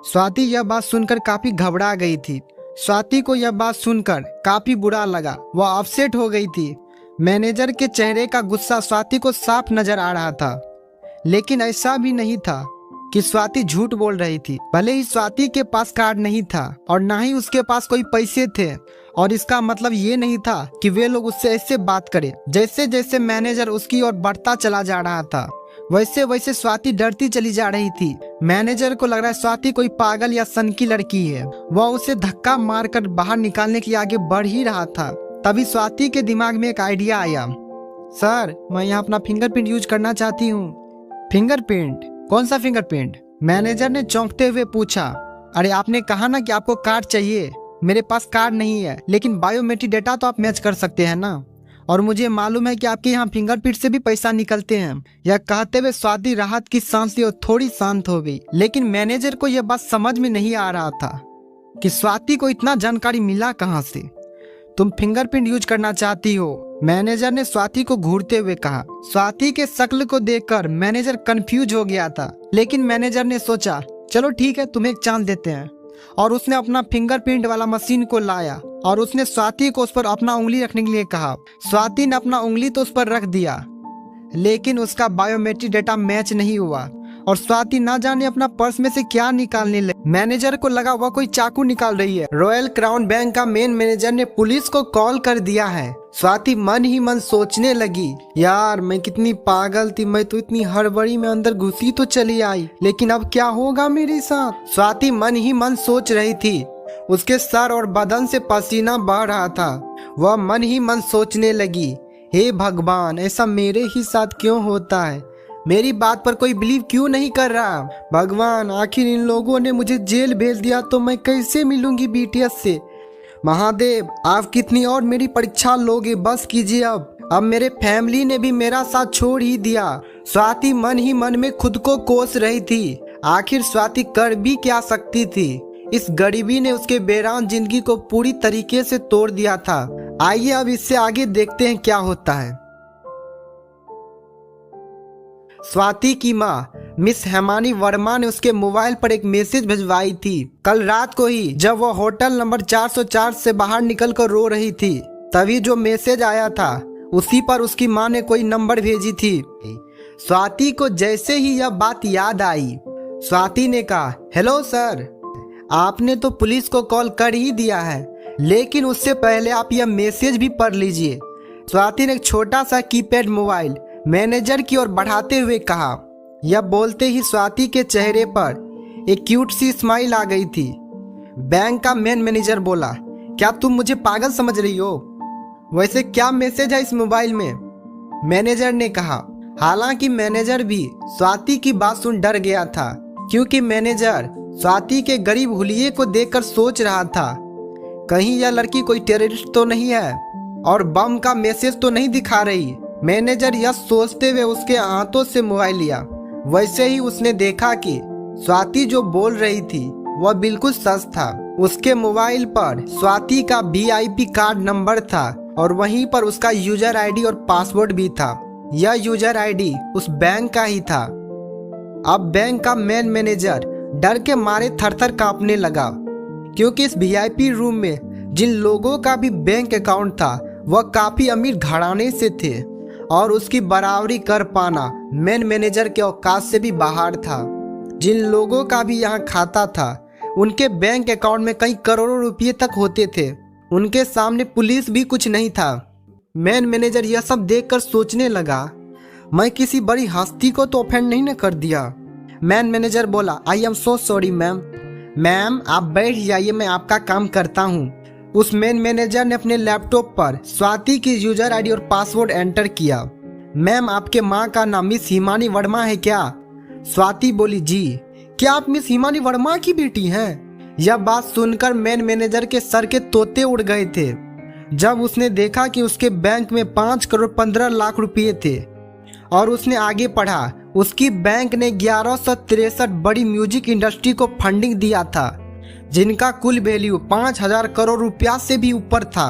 स्वाति यह बात सुनकर काफी घबरा गई थी। स्वाति को यह बात सुनकर काफी बुरा लगा, वह अपसेट हो गई थी। मैनेजर के चेहरे का गुस्सा स्वाति को साफ नजर आ रहा था, लेकिन ऐसा भी नहीं था कि स्वाति झूठ बोल रही थी। भले ही स्वाति के पास कार्ड नहीं था और ना ही उसके पास कोई पैसे थे, और इसका मतलब ये नहीं था कि वे लोग उससे ऐसे बात करें। जैसे जैसे मैनेजर उसकी ओर बढ़ता चला जा रहा था, वैसे वैसे स्वाति डरती चली जा रही थी। मैनेजर को लग रहा है स्वाति कोई पागल या सनकी लड़की है। वह उसे धक्का मारकर बाहर निकालने के लिए आगे बढ़ ही रहा था। तभी स्वाति के दिमाग में एक आइडिया आया। सर, मैं यहाँ अपना फिंगरप्रिंट यूज करना चाहती हूँ। फिंगरप्रिंट? कौन सा फिंगरप्रिंट? मैनेजर ने चौंकते हुए पूछा। अरे आपने कहा ना कि आपको कार्ड चाहिए। मेरे पास कार्ड नहीं है, लेकिन बायोमेट्रिक डेटा तो आप मैच कर सकते हैं ना, और मुझे मालूम है कि आपके यहाँ फिंगरप्रिंट से भी पैसा निकलते हैं। यह कहते हुए स्वाति राहत की सांस ली और थोड़ी शांत हो गई। लेकिन मैनेजर को यह बात समझ में नहीं आ रहा था कि स्वाति को इतना जानकारी मिला कहाँ से। तुम फिंगरप्रिंट यूज करना चाहती हो? मैनेजर ने स्वाति को घूरते हुए कहा। स्वाति के शक्ल को देखकर मैनेजर कंफ्यूज हो गया था, लेकिन मैनेजर ने सोचा, चलो ठीक है, तुम्हें एक चांस देते हैं। और उसने अपना फिंगरप्रिंट वाला मशीन को लाया और उसने स्वाति को उस पर अपना उंगली रखने के लिए कहा। स्वाति ने अपना उंगली तो उस पर रख दिया, लेकिन उसका बायोमेट्रिक डेटा मैच नहीं हुआ और स्वाति ना जाने अपना पर्स में से क्या निकालने लगी। मैनेजर को लगा वह कोई चाकू निकाल रही है। रॉयल क्राउन बैंक का मेन मैनेजर ने पुलिस को कॉल कर दिया है। स्वाति मन ही मन सोचने लगी, यार मैं कितनी पागल थी, मैं तो इतनी हड़बड़ी में अंदर घुसी तो चली आई, लेकिन अब क्या होगा मेरे साथ। स्वाति मन ही मन सोच रही थी। उसके सर और बदन से पसीना बह रहा था। वह मन ही मन सोचने लगी, हे भगवान, ऐसा मेरे ही साथ क्यों होता है। मेरी बात पर कोई बिलीव क्यों नहीं कर रहा? भगवान, आखिर इन लोगों ने मुझे जेल भेज दिया तो मैं कैसे मिलूंगी बीटीएस से? महादेव, आप कितनी और मेरी परीक्षा लोगे? बस कीजिए अब मेरे फैमिली ने भी मेरा साथ छोड़ ही दिया। स्वाति मन ही मन में खुद को कोस रही थी। आखिर स्वाति कर भी क्या सकती थी? इस गरीबी ने उसके बेरान जिंदगी को पूरी तरीके से तोड़ दिया था। आइए अब इससे आगे देखते हैं क्या होता है। स्वाति की माँ मिस हेमानी वर्मा ने उसके मोबाइल पर एक मैसेज भिजवाई थी। कल रात को ही जब वह होटल नंबर 404 से बाहर निकलकर रो रही थी, तभी जो मैसेज आया था उसी पर उसकी माँ ने कोई नंबर भेजी थी। स्वाति को जैसे ही यह बात याद आई, स्वाति ने कहा, हेलो सर, आपने तो पुलिस को कॉल कर ही दिया है, लेकिन उससे पहले आप यह मैसेज भी पढ़ लीजिए। स्वाति ने एक छोटा सा कीपैड मोबाइल मैनेजर की ओर बढ़ाते हुए कहा। यह बोलते ही स्वाति के चेहरे पर एक क्यूट सी स्माइल आ गई थी। बैंक का मेन मैनेजर बोला, क्या तुम मुझे पागल समझ रही हो? वैसे क्या मैसेज है इस मोबाइल में? मैनेजर ने कहा। हालांकि मैनेजर भी स्वाति की बात सुन डर गया था, क्योंकि मैनेजर स्वाति के गरीब हुलिये को देखकर सोच रहा था, कहीं यह लड़की कोई टेररिस्ट तो नहीं है और बम का मैसेज तो नहीं दिखा रही। मैनेजर यह सोचते हुए उसके हाथों से मोबाइल लिया। वैसे ही उसने देखा कि स्वाति जो बोल रही थी वह बिल्कुल सच था। उसके मोबाइल पर स्वाति का VIP कार्ड नंबर था और वहीं पर उसका यूजर ID और पासवर्ड भी था। यह यूजर ID उस बैंक का ही था। अब बैंक का मेन मैनेजर डर के मारे थरथर कांपने लगा, क्योंकि इस VIP रूम में जिन लोगों का भी बैंक अकाउंट था वह काफी अमीर घराने से थे और उसकी बराबरी कर पाना मेन मैनेजर के औकात से भी बाहर था। जिन लोगों का भी यहाँ खाता था उनके बैंक अकाउंट में कई करोड़ों रुपये तक होते थे। उनके सामने पुलिस भी कुछ नहीं था। मेन मैनेजर यह सब देखकर सोचने लगा, मैं किसी बड़ी हस्ती को तो ऑफेंड नहीं न कर दिया। मैन मैनेजर बोला, I am so sorry ma'am. Ma'am आप बैठ जाइए, मैं आपका काम करता हूँ। उस मेन मैनेजर ने अपने लैपटॉप पर स्वाति की यूजर ID और पासवर्ड एंटर किया। मैम आपके माँ का नाम मिस हिमानी वर्मा है क्या? स्वाति बोली, जी। क्या आप मिस हिमानी वर्मा की बेटी हैं? यह बात सुनकर मेन मैनेजर के सर के तोते उड़ गए थे जब उसने देखा कि उसके बैंक में 5 करोड़ 15 लाख रुपये थे। और उसने आगे पढ़ा, उसकी बैंक ने 1163 बड़ी म्यूजिक इंडस्ट्री को फंडिंग दिया था, जिनका कुल वैल्यू 5000 करोड़ रुपया से भी ऊपर था।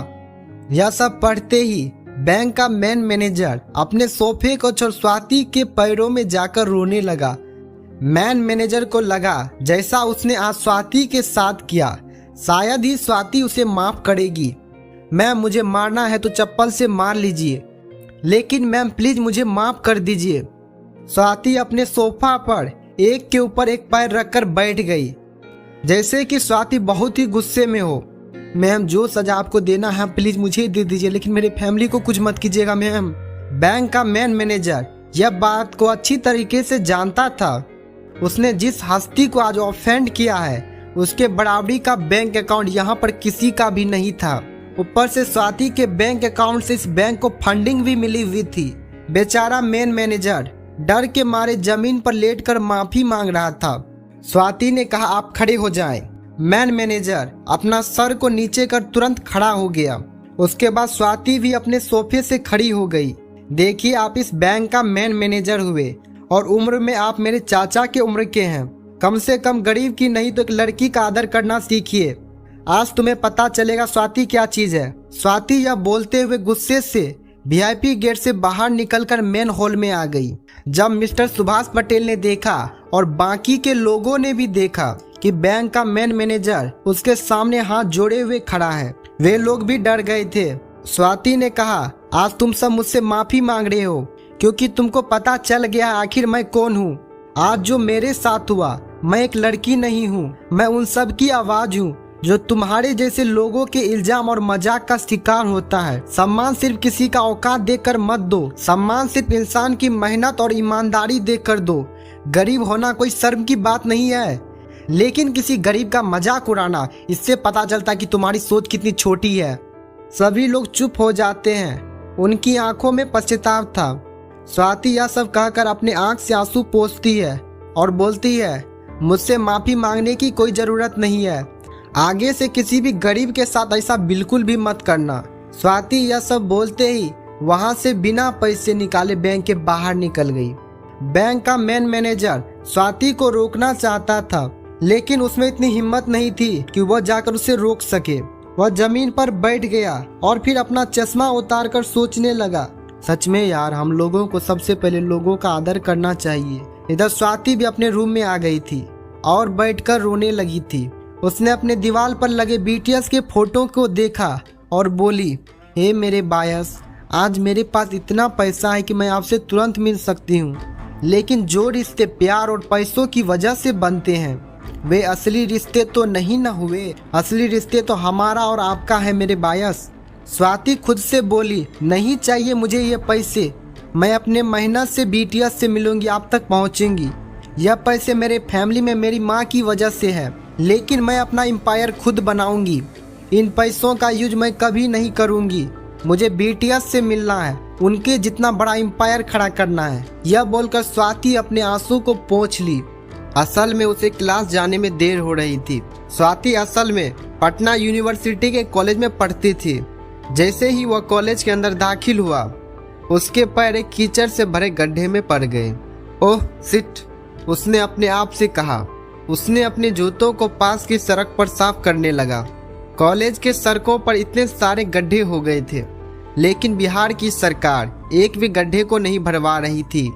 यह सब पढ़ते ही बैंक का मेन मैनेजर अपने सोफे को छोड़ स्वाति के पैरों में जाकर रोने लगा। मैन मैनेजर को लगा जैसा उसने आज स्वाति के साथ किया, शायद ही स्वाति उसे माफ करेगी। मैम मुझे मारना है तो चप्पल से मार लीजिए, लेकिन मैम प्लीज मुझे माफ कर दीजिए। स्वाति अपने सोफा पर एक के ऊपर एक पैर रखकर बैठ गई, जैसे कि स्वाति बहुत ही गुस्से में हो। मैम जो सजा आपको देना है प्लीज मुझे दे दीजिए, लेकिन मेरे फैमिली को कुछ मत कीजिएगा मैम। बैंक का मेन मैनेजर यह बात को अच्छी तरीके से जानता था। उसने जिस हस्ती को आज ऑफेंड किया है उसके बराबरी का बैंक अकाउंट यहाँ पर किसी का भी नहीं था। ऊपर से स्वाति के बैंक अकाउंट से इस बैंक को फंडिंग भी मिली हुई थी। बेचारा मेन मैनेजर डर के मारे जमीन पर लेटकर माफी मांग रहा था। स्वाति ने कहा, आप खड़े हो जाएं। मैन मैनेजर अपना सर को नीचे कर तुरंत खड़ा हो गया। उसके बाद स्वाति भी अपने सोफे से खड़ी हो गई। देखिए, आप इस बैंक का मेन मैनेजर हुए और उम्र में आप मेरे चाचा के उम्र के हैं। कम से कम गरीब की नहीं तो एक लड़की का आदर करना सीखिए। आज तुम्हें पता चलेगा स्वाति क्या चीज है। स्वाति यह बोलते हुए गुस्से से VIP गेट से बाहर निकलकर मेन हॉल में आ गई। जब मिस्टर सुभाष पटेल ने देखा और बाकी के लोगों ने भी देखा कि बैंक का मेन मैनेजर उसके सामने हाथ जोड़े हुए खड़ा है, वे लोग भी डर गए थे। स्वाति ने कहा, आज तुम सब मुझसे माफी मांग रहे हो क्योंकि तुमको पता चल गया आखिर मैं कौन हूँ। आज जो मेरे साथ हुआ, मैं एक लड़की नहीं हूँ, मैं उन सब की आवाज हूँ जो तुम्हारे जैसे लोगों के इल्जाम और मजाक का शिकार होता है। सम्मान सिर्फ किसी का औकात देखकर मत दो, सम्मान सिर्फ इंसान की मेहनत और ईमानदारी देखकर दो। गरीब होना कोई शर्म की बात नहीं है, लेकिन किसी गरीब का मजाक उड़ाना, इससे पता चलता कि तुम्हारी सोच कितनी छोटी है। सभी लोग चुप हो जाते हैं। उनकी आंखों में पश्चाताप था। स्वाति यह सब कहकर अपने आंख से आंसू पोंछती है और बोलती है, मुझसे माफी मांगने की कोई जरूरत नहीं है। आगे से किसी भी गरीब के साथ ऐसा बिल्कुल भी मत करना। स्वाति यह सब बोलते ही वहां से बिना पैसे निकाले बैंक के बाहर निकल गई। बैंक का मेन मैनेजर स्वाति को रोकना चाहता था, लेकिन उसमें इतनी हिम्मत नहीं थी कि वह जाकर उसे रोक सके। वह जमीन पर बैठ गया और फिर अपना चश्मा उतारकर सोचने लगा, सच में यार, हम लोगों को सबसे पहले लोगों का आदर करना चाहिए। इधर स्वाति भी अपने रूम में आ गई थी और बैठकर रोने लगी थी। उसने अपने दीवार पर लगे बीटीएस के फोटो को देखा और बोली, हे मेरे बायस, आज मेरे पास इतना पैसा है कि मैं आपसे तुरंत मिल सकती हूँ, लेकिन जो रिश्ते प्यार और पैसों की वजह से बनते हैं वे असली रिश्ते तो नहीं न हुए। असली रिश्ते तो हमारा और आपका है मेरे बायस। स्वाति खुद से बोली, नहीं चाहिए मुझे ये पैसे, मैं अपने मेहनत से बीटीएस से मिलूंगी, आप तक पहुंचेंगी। यह पैसे मेरे फैमिली में मेरी माँ की वजह से है, लेकिन मैं अपना एम्पायर खुद बनाऊंगी। इन पैसों का यूज मैं कभी नहीं करूंगी। मुझे बीटीएस से मिलना है, उनके जितना बड़ा एम्पायर खड़ा करना है। यह बोलकर स्वाति अपने आंसू को पोंछ ली। असल में उसे क्लास जाने में देर हो रही थी। स्वाति असल में पटना यूनिवर्सिटी के कॉलेज में पढ़ती थी। जैसे ही वह कॉलेज के अंदर दाखिल हुआ, उसके पैर एक कीचड़ से भरे गड्ढे में पड़ गए। ओह सिट, उसने अपने आप से कहा। उसने अपने जूतों को पास की सड़क पर साफ करने लगा। कॉलेज के सड़कों पर इतने सारे गड्ढे हो गए थे, लेकिन बिहार की सरकार एक भी गड्ढे को नहीं भरवा रही थी।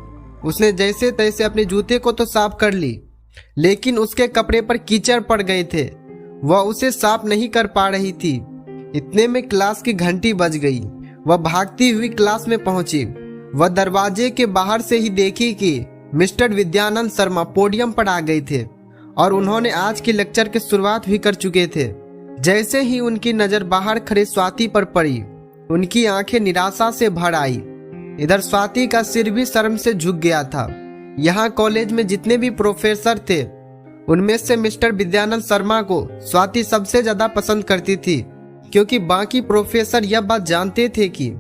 उसने जैसे तैसे अपने जूते को तो साफ कर ली, लेकिन उसके कपड़े पर कीचड़ पड़ गए थे। वह उसे साफ नहीं कर पा रही थी। इतने में क्लास की घंटी बज गई। वह भागती हुई क्लास में पहुंची। वह दरवाजे के बाहर से ही देखी कि मिस्टर विद्यानंद शर्मा पोडियम पर आ गए थे और उन्होंने आज के लेक्चर की शुरुआत भी कर चुके थे। जैसे ही उनकी नजर बाहर खड़े स्वाति पर पड़ी, उनकी आंखें निराशा से भर आई। इधर स्वाति का सिर भी शर्म से झुक गया था। यहाँ कॉलेज में जितने भी प्रोफेसर थे, उनमें से मिस्टर विद्यानंद शर्मा को स्वाति सबसे ज्यादा पसंद करती थी, क्योंकि बाकी प्रोफेसर यह बात जानते थे कि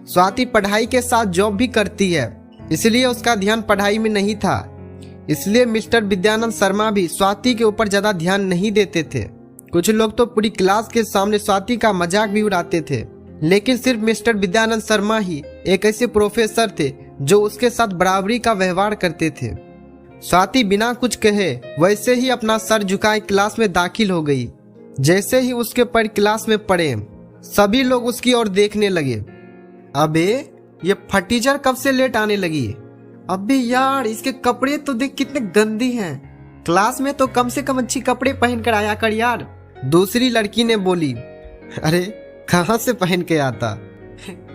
स्वाति पढ़ाई के साथ जॉब भी करती है, इसलिए उसका ध्यान पढ़ाई में नहीं था। इसलिए मिस्टर विद्यानंद शर्मा भी स्वाति के ऊपर ज्यादा ध्यान नहीं देते थे। कुछ लोग तो पूरी क्लास के सामने स्वाति का मजाक भी उड़ाते थे, लेकिन सिर्फ मिस्टर विद्यानंद शर्मा ही एक ऐसे प्रोफेसर थे जो उसके साथ बराबरी का व्यवहार करते थे। स्वाति बिना कुछ कहे वैसे ही अपना सर झुकाए क्लास में दाखिल हो गई। जैसे ही उसके पैर क्लास में पड़े, सभी लोग उसकी ओर देखने लगे। अबे ये फटीचर कब से लेट आने लगी? अबे यार, इसके कपड़े तो देख कितने गंदी हैं। क्लास में तो कम से कम अच्छी कपड़े पहन कर आया कर यार। दूसरी लड़की ने बोली, अरे कहाँ से पहन के आता,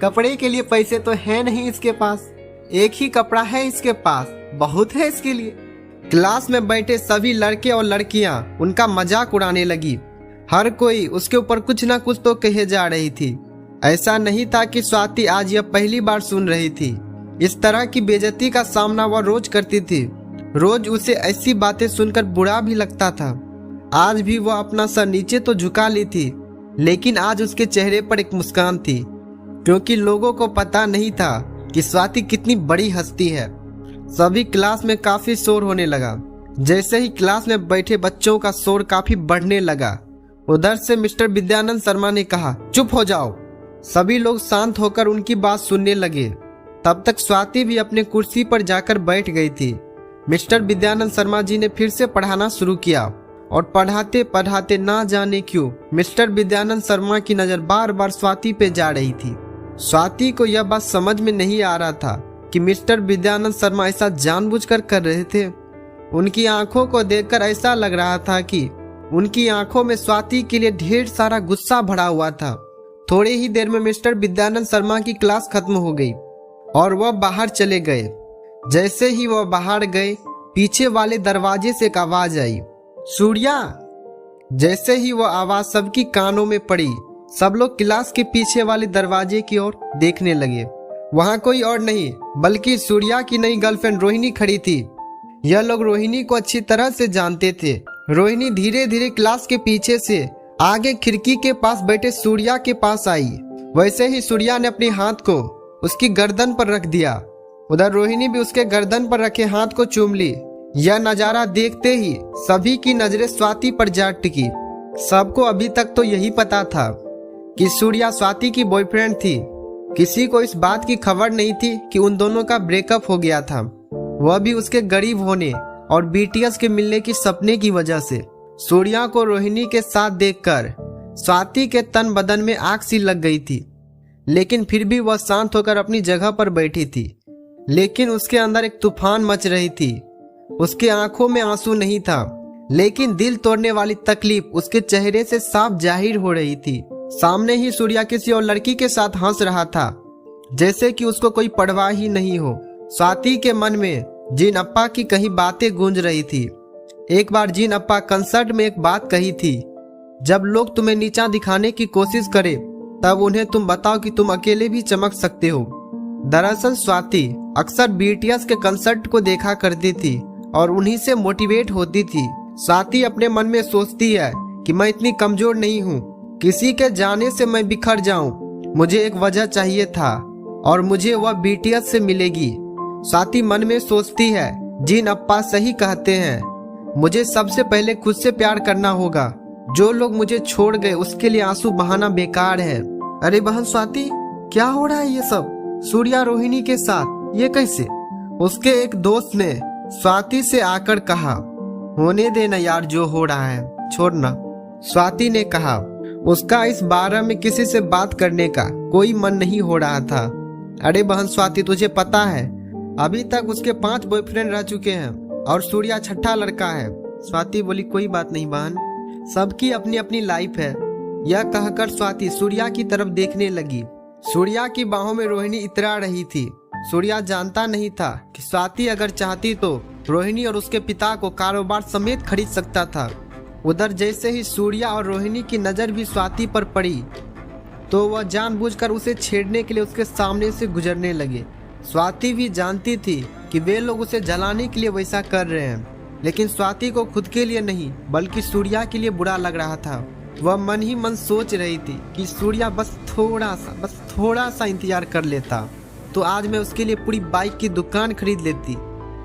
कपड़े के लिए पैसे तो है नहीं इसके पास, एक ही कपड़ा है इसके पास, बहुत है इसके लिए। क्लास में बैठे सभी लड़के और लड़कियां उनका मजाक उड़ाने लगी। हर कोई उसके ऊपर कुछ ना कुछ तो कहे जा रही थी। ऐसा नहीं था कि स्वाति आज यह पहली बार सुन रही थी। इस तरह की बेइज्जती का सामना वह रोज करती थी। रोज उसे ऐसी बातें सुनकर बुरा भी लगता था। आज भी वह अपना सर नीचे तो झुका ली थी, लेकिन आज उसके चेहरे पर एक मुस्कान थी, क्योंकि लोगों को पता नहीं था कि स्वाति कितनी बड़ी हस्ती है। सभी क्लास में काफी शोर होने लगा। जैसे ही क्लास में बैठे बच्चों का शोर काफी बढ़ने लगा, उधर से मिस्टर विद्यानंद शर्मा ने कहा, चुप हो जाओ। सभी लोग शांत होकर उनकी बात सुनने लगे। तब तक स्वाति भी अपने कुर्सी पर जाकर बैठ गई थी। मिस्टर विद्यानंद शर्मा जी ने फिर से पढ़ाना शुरू किया और पढ़ाते पढ़ाते ना जाने क्यों मिस्टर विद्यानंद शर्मा की नजर बार बार स्वाति पे जा रही थी। स्वाति को यह बात समझ में नहीं आ रहा था कि मिस्टर विद्यानंद शर्मा ऐसा जानबूझकर कर रहे थे। उनकी आंखों को देखकर ऐसा लग रहा था कि उनकी आंखों में स्वाति के लिए ढेर सारा गुस्सा भरा हुआ था। थोड़ी ही देर में मिस्टर विद्यानंद शर्मा की क्लास खत्म हो गई और वह बाहर चले गए। जैसे ही वह बाहर गए, पीछे वाले दरवाजे से एक आवाज आई, सूर्या। जैसे ही वह आवाज सबकी कानों में पड़ी, सब लोग क्लास के पीछे वाले दरवाजे की ओर देखने लगे। वहां कोई और नहीं बल्कि सूर्या की नई गर्लफ्रेंड रोहिणी खड़ी थी। यह लोग रोहिणी को अच्छी तरह से जानते थे। रोहिणी धीरे धीरे क्लास के पीछे से आगे खिड़की के पास बैठे सूर्या के पास आई। वैसे ही सूर्या ने अपने हाथ को उसकी गर्दन पर रख दिया उधर रोहिणी भी उसके गर्दन पर रखे हाथ को चूम ली। यह नजारा देखते ही सभी की नजरें स्वाति पर जा टिकी। सबको अभी तक तो यही पता था कि सूर्या स्वाति की बॉयफ्रेंड थी। किसी को इस बात की खबर नहीं थी कि उन दोनों का ब्रेकअप हो गया था, वह भी उसके गरीब होने और बीटीएस के मिलने की सपने की वजह से। सूर्या को रोहिणी के साथ देखकर स्वाति के तन बदन में आग सी लग गई थी, लेकिन फिर भी वह शांत होकर अपनी जगह पर बैठी थी। लेकिन उसके अंदर एक तूफान मच रही थी। उसके आंखों में आंसू नहीं था, लेकिन दिल तोड़ने वाली तकलीफ उसके चेहरे से साफ जाहिर हो रही थी। सामने ही सूर्या किसी और लड़की के साथ हंस रहा था, जैसे कि उसको कोई परवाह ही नहीं हो। स्वाति के मन में जीन अप्पा की कहीं बातें गूंज रही थी। एक बार जीन अप्पा कंसर्ट में एक बात कही थी, जब लोग तुम्हें नीचा दिखाने की कोशिश करे तब उन्हें तुम बताओ कि तुम अकेले भी चमक सकते हो। दरअसल स्वाति अक्सर बीटीएस के कंसर्ट को देखा करती थी और उन्हीं से मोटिवेट होती थी। स्वाति अपने मन में सोचती है कि मैं इतनी कमजोर नहीं हूँ, किसी के जाने से मैं बिखर जाऊं। मुझे एक वजह चाहिए था और मुझे वह बीटीएस से मिलेगी। स्वाति मन में सोचती है, जीन अप्पा सही कहते हैं, मुझे सबसे पहले खुद से प्यार करना होगा। जो लोग मुझे छोड़ गए उसके लिए आंसू बहाना बेकार है। अरे बहन स्वाति, क्या हो रहा है ये सब? सूर्या रोहिणी के साथ ये कैसे? उसके एक दोस्त ने स्वाति से आकर कहा, होने देना यार, जो हो रहा है छोड़ना। स्वाति ने कहा उसका इस बारे में किसी से बात करने का कोई मन नहीं हो रहा था। अरे बहन स्वाति, तुझे पता है अभी तक उसके 5 बॉयफ्रेंड रह चुके हैं और सूर्या छठा लड़का है। स्वाति बोली, कोई बात नहीं बहन, सबकी अपनी अपनी लाइफ है। यह कहकर स्वाति सूर्या की तरफ देखने लगी। सूर्या की बाहों में रोहिणी इतरा रही थी। सूर्या जानता नहीं था कि स्वाति अगर चाहती तो रोहिणी और उसके पिता को कारोबार समेत खरीद सकता था। उधर जैसे ही सूर्या और रोहिणी की नजर भी स्वाति पर पड़ी तो वह जानबूझकर उसे छेड़ने के लिए उसके सामने से गुजरने लगे। स्वाति भी जानती थी कि वे लोग उसे जलाने के लिए वैसा कर रहे हैं, लेकिन स्वाति को खुद के लिए नहीं बल्कि सूर्या के लिए बुरा लग रहा था। वह मन ही मन सोच रही थी कि सूर्या बस थोड़ा सा इंतजार कर लेता तो आज मैं उसके लिए पूरी बाइक की दुकान खरीद लेती।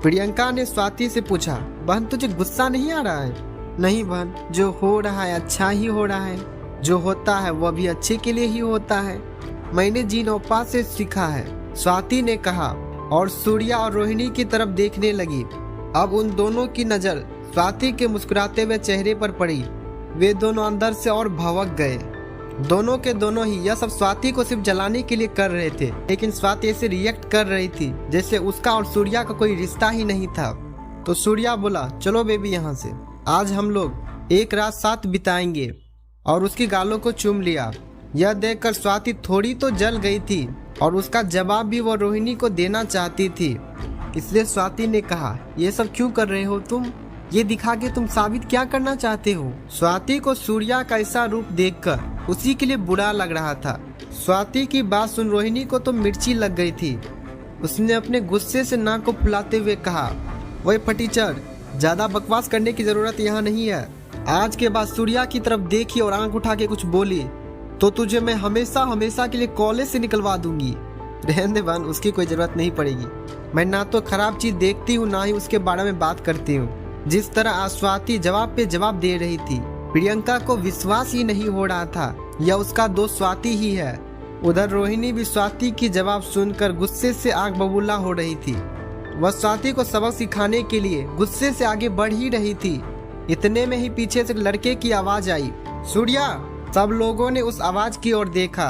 प्रियंका ने स्वाति से पूछा, बहन तुझे गुस्सा नहीं आ रहा है? नहीं बहन, जो हो रहा है अच्छा ही हो रहा है। जो होता है वह भी अच्छे के लिए ही होता है। मैंने जीन अप्पा से सीखा है, स्वाति ने कहा और सूर्या और रोहिणी की तरफ देखने लगी। अब उन दोनों की नजर स्वाति के मुस्कुराते हुए चेहरे पर पड़ी। वे दोनों अंदर से और भवक गए। दोनों के दोनों ही यह सब स्वाति को सिर्फ जलाने के लिए कर रहे थे, लेकिन स्वाति ऐसे रिएक्ट कर रही थी जैसे उसका और सूर्या का कोई रिश्ता ही नहीं था। तो सूर्या बोला, चलो बेबी यहाँ से, आज हम लोग एक रात साथ बिताएंगे, और उसकी गालों को चूम लिया। यह देखकर स्वाति थोड़ी तो जल गई थी और उसका जवाब भी वो रोहिणी को देना चाहती थी। इसलिए स्वाति ने कहा, ये सब क्यों कर रहे हो तुम? ये दिखा के तुम साबित क्या करना चाहते हो? स्वाति को सूर्या का ऐसा रूप देखकर उसी के लिए बुरा लग रहा था। स्वाति की बात सुन रोहिणी को तो मिर्ची लग गई थी। उसने अपने गुस्से से नाक को फुलाते हुए कहा, वही फटीचर, ज्यादा बकवास करने की जरूरत यहाँ नहीं है। आज के बाद सूर्या की तरफ देखी और आंख उठा के कुछ बोली तो तुझे मैं हमेशा के लिए कॉलेज से निकलवा दूंगी। रहने दे बहन, उसकी कोई जरूरत नहीं पड़ेगी। मैं ना तो खराब चीज देखती हूँ ना ही उसके बारे में बात करती हूँ। जिस तरह आज स्वाति जवाब पे जवाब दे रही थी, प्रियंका को विश्वास ही नहीं हो रहा था यह उसका दोस्त स्वाति ही है। उधर रोहिणी भी स्वाति की जवाब सुनकर गुस्से से आग बबूला हो रही थी। वह स्वाति को सबक सिखाने के लिए गुस्से से आगे बढ़ ही रही थी। इतने में ही पीछे से एक लड़के की आवाज आई, सूर्या। सब लोगों ने उस आवाज की ओर देखा।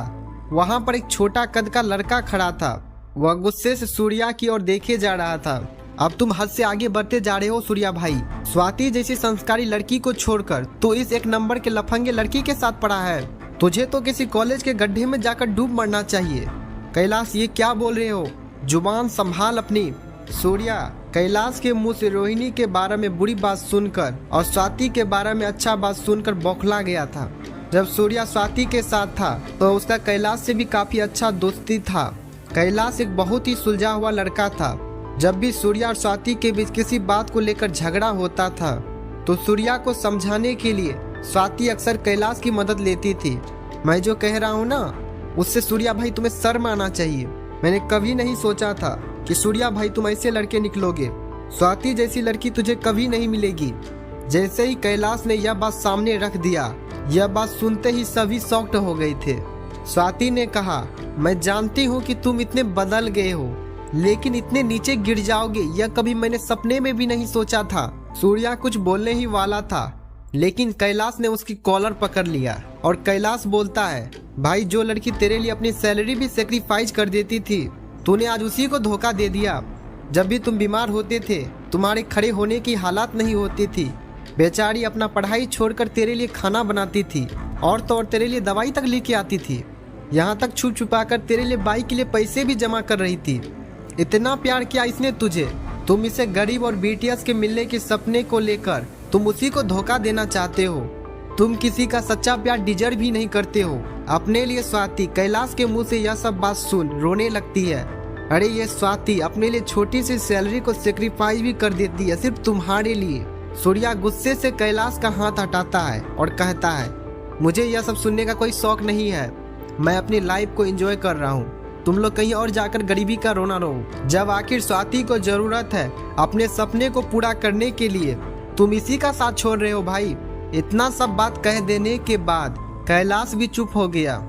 वहां पर एक छोटा कद का लड़का खड़ा था। वह गुस्से से सूर्या की ओर देखे जा रहा था। अब तुम हद से आगे बढ़ते जा रहे हो सूर्या भाई। स्वाति जैसी संस्कारी लड़की को छोड़कर तो इस एक नंबर के लफंगे लड़की के साथ पड़ा है। तुझे तो किसी कॉलेज के गड्ढे में जाकर डूब मरना चाहिए। कैलाश, ये क्या बोल रहे हो? जुबान संभाल अपनी। सूर्या कैलाश के मुंह से रोहिणी के बारे में बुरी बात सुनकर और स्वाति के बारे में अच्छा बात सुनकर बौखला गया था। जब सूर्या स्वाति के साथ था तो उसका कैलाश से भी काफी अच्छा दोस्ती था। कैलाश एक बहुत ही सुलझा हुआ लड़का था। जब भी सूर्या और स्वाति के बीच किसी बात को लेकर झगड़ा होता था तो सूर्या को समझाने के लिए स्वाति अक्सर कैलाश की मदद लेती थी। मैं जो कह रहा हूँ ना, उससे सूर्या भाई तुम्हें शर्म आना चाहिए। मैंने कभी नहीं सोचा था कि सूर्या भाई तुम ऐसे लड़के निकलोगे। स्वाति जैसी लड़की तुझे कभी नहीं मिलेगी। जैसे ही कैलाश ने यह बात सामने रख दिया, यह बात सुनते ही सभी शॉक्ड हो गए थे। स्वाति ने कहा, मैं जानती हूँ कि तुम इतने बदल गए हो, लेकिन इतने नीचे गिर जाओगे यह कभी मैंने सपने में भी नहीं सोचा था। सूर्या कुछ बोलने ही वाला था, लेकिन कैलाश ने उसकी कॉलर पकड़ लिया और कैलाश बोलता है, भाई जो लड़की तेरे लिए अपनी सैलरी भी सेक्रीफाइस कर देती थी, तूने आज उसी को धोखा दे दिया। जब भी तुम बीमार होते थे, तुम्हारे खड़े होने की हालात नहीं होती थी। बेचारी अपना पढ़ाई छोड़कर तेरे लिए खाना बनाती थी और तो और तेरे लिए दवाई तक लेके आती थी। यहाँ तक छुप छुपा कर तेरे लिए बाइक के लिए पैसे भी जमा कर रही थी। इतना प्यार किया इसने तुझे। तुम इसे गरीब और बीटीएस के मिलने के सपने को लेकर तुम उसी को धोखा देना चाहते हो। तुम किसी का सच्चा प्यार डिजर्व भी नहीं करते हो। अपने लिए स्वाति कैलाश के मुंह से यह सब बात सुन रोने लगती है। अरे ये स्वाति अपने लिए छोटी सी सैलरी को सेक्रीफाइस भी कर देती है सिर्फ तुम्हारे लिए। सूर्या गुस्से से कैलाश का हाथ हटाता है और कहता है, मुझे यह सब सुनने का कोई शौक नहीं है। मैं अपनी लाइफ को एंजॉय कर रहा हूँ। तुम लोग कहीं और जाकर गरीबी का रोना रो। जब आखिर स्वाति को जरूरत है अपने सपने को पूरा करने के लिए, तुम इसी का साथ छोड़ रहे हो भाई। इतना सब बात कह देने के बाद कैलाश भी चुप हो गया।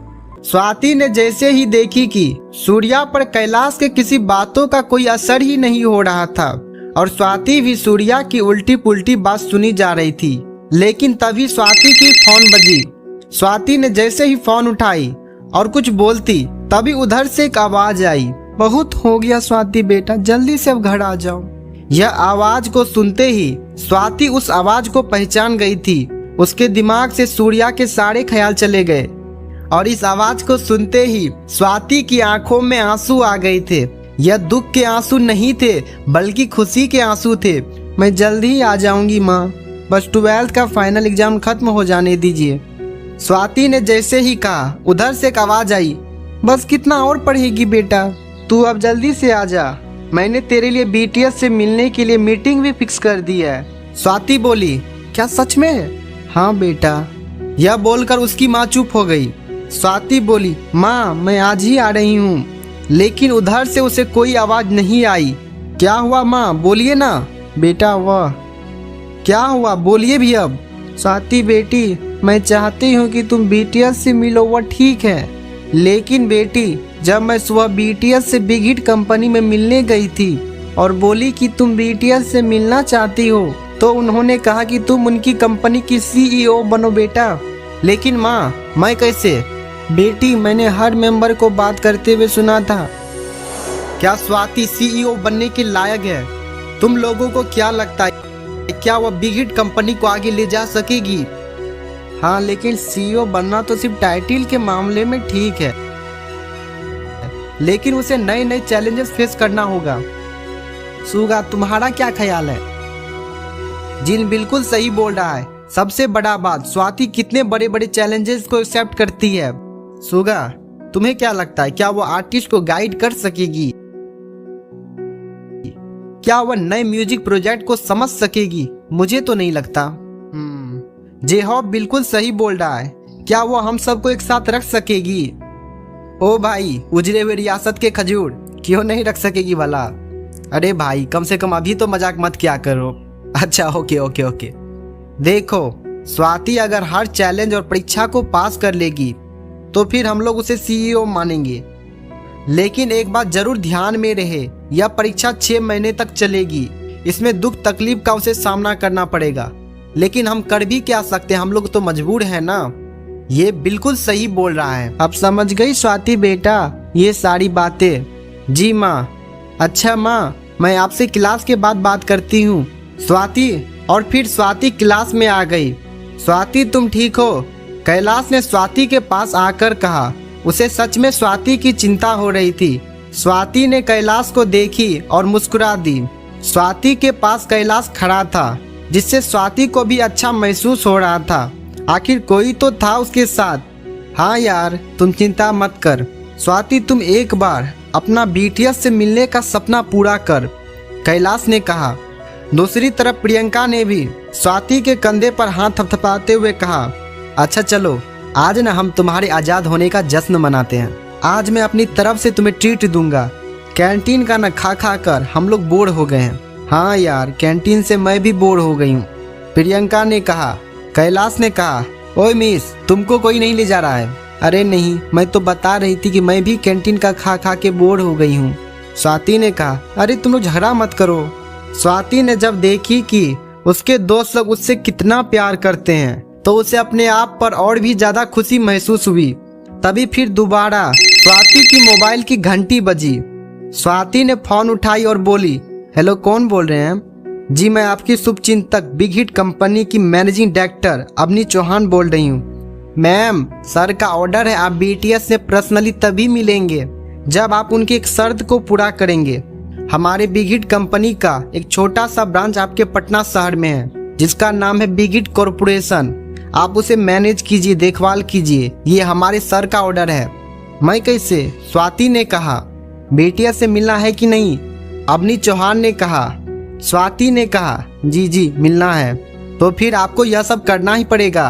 स्वाति ने जैसे ही देखी कि सूर्या पर कैलाश के किसी बातों का कोई असर ही नहीं हो रहा था और स्वाति भी सूर्या की उल्टी पुल्टी बात सुनी जा रही थी, लेकिन तभी स्वाति की फोन बजी। स्वाति ने जैसे ही फोन उठाई और कुछ बोलती, तभी उधर से एक आवाज आई, बहुत हो गया स्वाति बेटा, जल्दी से अब घर आ जाओ। यह आवाज को सुनते ही स्वाति उस आवाज को पहचान गई थी। उसके दिमाग से सूर्या के सारे ख्याल चले गए और इस आवाज को सुनते ही स्वाति की आंखों में आंसू आ गए थे। यह दुख के आंसू नहीं थे बल्कि खुशी के आंसू थे। मैं जल्दी ही आ जाऊंगी माँ, बस 12th का फाइनल एग्जाम खत्म हो जाने दीजिए। स्वाति ने जैसे ही कहा, उधर से एक आवाज आई, बस कितना और पढ़ेगी बेटा, तू अब जल्दी से आ जा। मैंने तेरे लिए बीटीएस से मिलने के लिए मीटिंग भी फिक्स कर दी है। स्वाति बोली, क्या सच में? हाँ बेटा। यह बोलकर उसकी माँ चुप हो गई। स्वाति बोली, माँ मैं आज ही आ रही हूँ। लेकिन उधर से उसे कोई आवाज नहीं आई। क्या हुआ माँ, बोलिए ना। बेटा वह क्या हुआ, बोलिए भी अब। स्वाति बेटी, मैं चाहती हूँ कि तुम बीटीएस से मिलो, वह ठीक है, लेकिन बेटी जब मैं सुबह बीटीएस से बिग हिट कंपनी में मिलने गई थी और बोली कि तुम बीटीएस से मिलना चाहती हो, तो उन्होंने कहा कि तुम उनकी कंपनी की सीईओ बनो बेटा। लेकिन माँ मैं कैसे? बेटी मैंने हर मेंबर को बात करते हुए सुना था। क्या स्वाति सीईओ बनने के लायक है? तुम लोगों को क्या लगता है, क्या वह बिग हिट कंपनी को आगे ले जा सकेगी? हाँ, लेकिन सीईओ बनना तो सिर्फ टाइटल के मामले में ठीक है, लेकिन उसे नए नए चैलेंजेस फेस करना होगा। सुगा तुम्हारा क्या ख्याल है? जिन बिल्कुल सही बोल रहा है। सबसे बड़ा बात, स्वाति कितने बड़े बड़े चैलेंजेस को एक्सेप्ट करती है। सुगा तुम्हें क्या लगता है, क्या वो आर्टिस्ट को गाइड कर सकेगी? क्या वह नए म्यूजिक प्रोजेक्ट को समझ सकेगी? मुझे तो नहीं लगता। जेहॉब बिल्कुल सही बोल रहा है, क्या वो हम सबको एक साथ रख सकेगी? ओ भाई उजड़े हुए रियासत के खजूर, क्यों नहीं रख सकेगी भला? अरे भाई कम से कम अभी तो मजाक मत किया करो। अच्छा ओके ओके ओके। देखो स्वाति अगर हर चैलेंज और परीक्षा को पास कर लेगी तो फिर हम लोग उसे सीईओ मानेंगे, लेकिन एक बात जरूर ध्यान में रहे, यह परीक्षा 6 महीने तक चलेगी। इसमें दुख तकलीफ का उसे सामना करना पड़ेगा, लेकिन हम कर भी क्या सकते हैं, हम लोग तो मजबूर हैं ना। ये बिल्कुल सही बोल रहा है। अब समझ गई स्वाति बेटा ये सारी बातें? जी माँ। अच्छा माँ, मैं आपसे क्लास के बाद बात करती हूँ। स्वाति और फिर स्वाति क्लास में आ गई। स्वाति तुम ठीक हो? कैलाश ने स्वाति के पास आकर कहा। उसे सच में स्वाति की चिंता हो रही थी। स्वाति ने कैलाश को देखी और मुस्कुरा दी। स्वाति के पास कैलाश खड़ा था, जिससे स्वाति को भी अच्छा महसूस हो रहा था। आखिर कोई तो था उसके साथ। हाँ यार तुम चिंता मत कर स्वाति, तुम एक बार अपना बीटीएस से मिलने का सपना पूरा कर, कैलाश ने कहा। दूसरी तरफ प्रियंका ने भी स्वाति के कंधे पर हाथ थपथपाते हुए कहा, अच्छा चलो आज ना हम तुम्हारे आज़ाद होने का जश्न मनाते हैं। आज मैं अपनी तरफ से तुम्हें ट्रीट दूंगा। कैंटीन का ना खा खा कर हम लोग बोर हो गए हैं। हाँ यार, कैंटीन से मैं भी बोर हो गई हूँ, प्रियंका ने कहा। कैलाश ने कहा, ओए मिस, तुमको कोई नहीं ले जा रहा है? अरे नहीं, मैं तो बता रही थी कि मैं भी कैंटीन का खा खा के बोर हो गई हूँ। स्वाति ने कहा, अरे तुम लोग झगड़ा मत करो। स्वाति ने जब देखी कि उसके दोस्त लोग उससे कितना प्यार करते हैं तो उसे अपने आप पर और भी ज्यादा खुशी महसूस हुई। तभी फिर दोबारा स्वाति की मोबाइल की घंटी बजी। स्वाति ने फोन उठाई और बोली, हेलो, कौन बोल रहे हैं? जी, मैं आपकी शुभचिंतक बिग हिट कंपनी की मैनेजिंग डायरेक्टर अवनी चौहान बोल रही हूँ। मैम, सर का ऑर्डर है, आप BTS से पर्सनली तभी मिलेंगे जब आप उनकी एक शर्त को पूरा करेंगे। हमारे बिग हिट कंपनी का एक छोटा सा ब्रांच आपके पटना शहर में है जिसका नाम है बिग हिट कॉरपोरेशन। आप उसे मैनेज कीजिए, देखभाल कीजिए, ये हमारे सर का ऑर्डर है। मैं कैसे? स्वाति ने कहा। BTS से मिलना है कि नहीं? अवनी चौहान ने कहा। स्वाति ने कहा, जी जी मिलना है। तो फिर आपको यह सब करना ही पड़ेगा।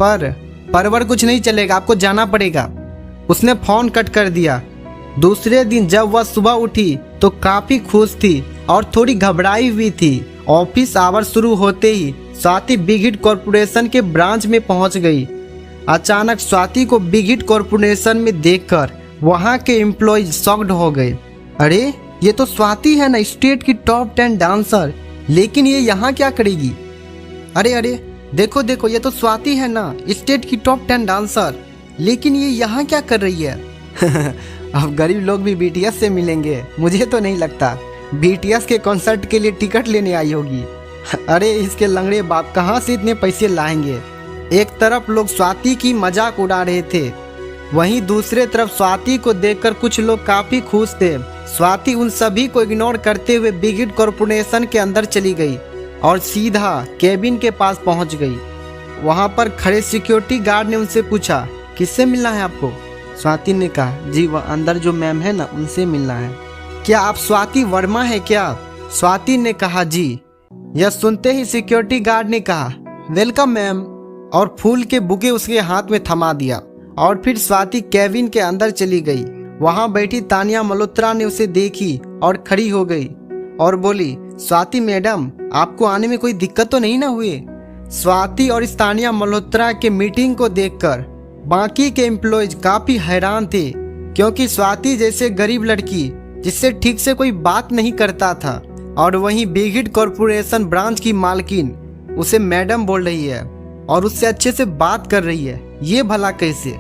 परवर कुछ नहीं चलेगा, आपको जाना पड़ेगा। उसने फोन कट कर दिया। दूसरे दिन जब वह सुबह उठी तो काफी खुश थी और थोड़ी घबराई हुई थी। ऑफिस आवर शुरू होते ही स्वाति बिग हिट कॉरपोरेशन के ब्रांच में पहुंच गई। अचानक स्वाति को बिग हिट कॉरपोरेशन में देखकर वहां के एम्प्लॉयज शॉक्ड हो गए। अरे ये तो स्वाति है ना, स्टेट की टॉप 10 डांसर, लेकिन ये यहाँ क्या करेगी? अरे देखो देखो, ये तो स्वाति है ना, स्टेट की टॉप 10 डांसर, लेकिन ये यहाँ क्या कर रही है? अब गरीब लोग भी BTS से मिलेंगे? मुझे तो नहीं लगता। BTS के कॉन्सर्ट के लिए टिकट लेने आई होगी। अरे इसके लंगड़े बाप कहाँ से इतने पैसे लाएंगे? एक तरफ लोग स्वाति की मजाक उड़ा रहे थे, वहीं दूसरे तरफ स्वाति को देखकर कुछ लोग काफी खुश थे। स्वाति उन सभी को इग्नोर करते हुए बिग हिट कॉरपोरेशन के अंदर चली गई और सीधा केबिन के पास पहुंच गई। वहां पर खड़े सिक्योरिटी गार्ड ने उनसे पूछा, किससे मिलना है आपको? स्वाति ने कहा, जी वह अंदर जो मैम है ना, उनसे मिलना है। क्या आप स्वाति वर्मा है क्या? स्वाति ने कहा, जी। यह सुनते ही सिक्योरिटी गार्ड ने कहा, वेलकम मैम, और फूल के बुके उसके हाथ में थमा दिया। और फिर स्वाति केबिन के अंदर चली गई। वहां बैठी तानिया मल्होत्रा ने उसे देखी और खड़ी हो गई और बोली, स्वाति मैडम, आपको आने में कोई दिक्कत तो नहीं ना हुई? स्वाति और इस तानिया मल्होत्रा के मीटिंग को देखकर बाकी के एम्प्लॉयज काफी हैरान थे, क्योंकि स्वाति जैसे गरीब लड़की जिससे ठीक से कोई बात नहीं करता था और वहीं बिग हिट कॉरपोरेशन ब्रांच की मालकिन उसे मैडम बोल रही है और उससे अच्छे से बात कर रही है, ये भला कैसे?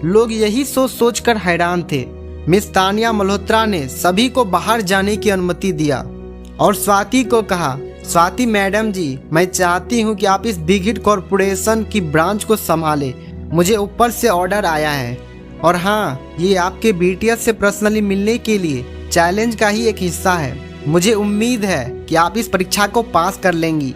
लोग यही सोच कर हैरान थे। मिस तानिया मल्होत्रा ने सभी को बाहर जाने की अनुमति दिया और स्वाति को कहा, स्वाति मैडम जी, मैं चाहती हूँ कि आप इस बिग हिट कॉरपोरेशन की ब्रांच को संभालें। मुझे ऊपर से ऑर्डर आया है और हाँ, ये आपके BTS से पर्सनली मिलने के लिए चैलेंज का ही एक हिस्सा है। मुझे उम्मीद है कि आप इस परीक्षा को पास कर लेंगी।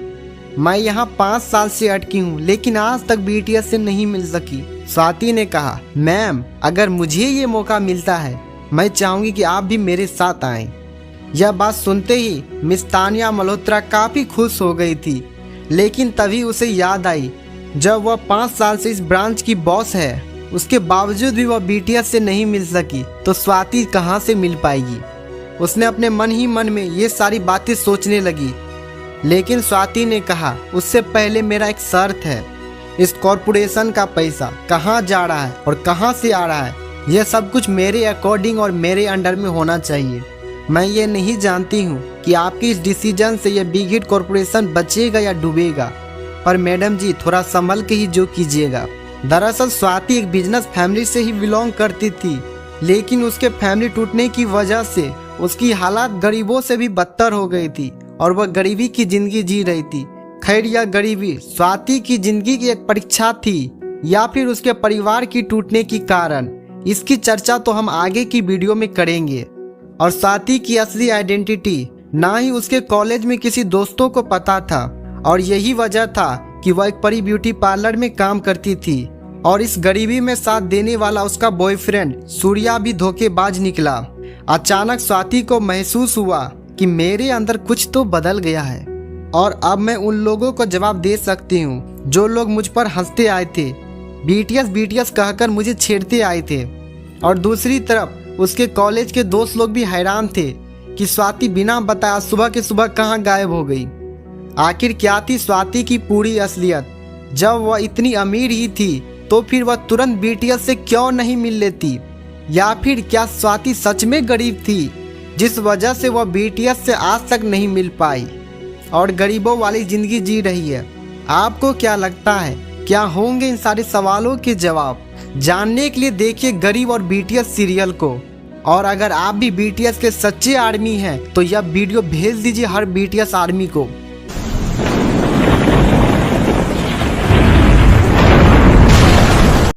मैं यहाँ 5 साल से अटकी हूँ, लेकिन आज तक BTS से नहीं मिल सकी। स्वाति ने कहा, मैम, अगर मुझे ये मौका मिलता है, मैं चाहूंगी कि आप भी मेरे साथ आएं। यह बात सुनते ही मिस तानिया मल्होत्रा काफी खुश हो गई थी, लेकिन तभी उसे याद आई, जब वह 5 साल से इस ब्रांच की बॉस है, उसके बावजूद भी वह BTS से नहीं मिल सकी, तो स्वाति कहाँ से मिल पाएगी? उसने अपने मन ही मन में ये सारी बातें सोचने लगी। लेकिन स्वाति ने कहा, उससे पहले मेरा एक शर्त है। इस कॉरपोरेशन का पैसा कहाँ जा रहा है और कहाँ से आ रहा है, यह सब कुछ मेरे अकॉर्डिंग और मेरे अंडर में होना चाहिए। मैं ये नहीं जानती हूँ कि आपके इस डिसीजन से यह बिग हिट कॉरपोरेशन बचेगा या डूबेगा, पर मैडम जी थोड़ा संभल के ही जो कीजिएगा। दरअसल स्वाति एक बिजनेस फैमिली से ही बिलोंग करती थी, लेकिन उसके फैमिली टूटने की वजह से उसकी हालात गरीबों से भी बदतर हो गई थी और वह गरीबी की जिंदगी जी रही थी। खैर, यह गरीबी स्वाति की जिंदगी की एक परीक्षा थी या फिर उसके परिवार की टूटने की कारण, इसकी चर्चा तो हम आगे की वीडियो में करेंगे। और स्वाति की असली आइडेंटिटी ना ही उसके कॉलेज में किसी दोस्तों को पता था और यही वजह था कि वह एक परी ब्यूटी पार्लर में काम करती थी और इस गरीबी में साथ देने वाला उसका बॉयफ्रेंड सूर्या भी धोखेबाज निकला। अचानक स्वाति को महसूस हुआ कि मेरे अंदर कुछ तो बदल गया है और अब मैं उन लोगों को जवाब दे सकती हूँ जो लोग मुझ पर हंसते आए थे, BTS कहकर मुझे छेड़ते आए थे। और दूसरी तरफ उसके कॉलेज के दोस्त लोग भी हैरान थे कि स्वाति बिना बताए सुबह के सुबह कहाँ गायब हो गई। आखिर क्या थी स्वाति की पूरी असलियत? जब वह इतनी अमीर ही थी तो फिर वह तुरंत बीटीएस से क्यों नहीं मिल लेती? या फिर क्या स्वाति सच में गरीब थी जिस वजह से वह बीटीएस से आज तक नहीं मिल पाई और गरीबों वाली जिंदगी जी रही है? आपको क्या लगता है, क्या होंगे इन सारे सवालों के जवाब? जानने के लिए देखिए गरीब और बीटीएस सीरियल को। और अगर आप भी बीटीएस के सच्चे आर्मी हैं तो यह वीडियो भेज दीजिए हर बीटीएस आर्मी को।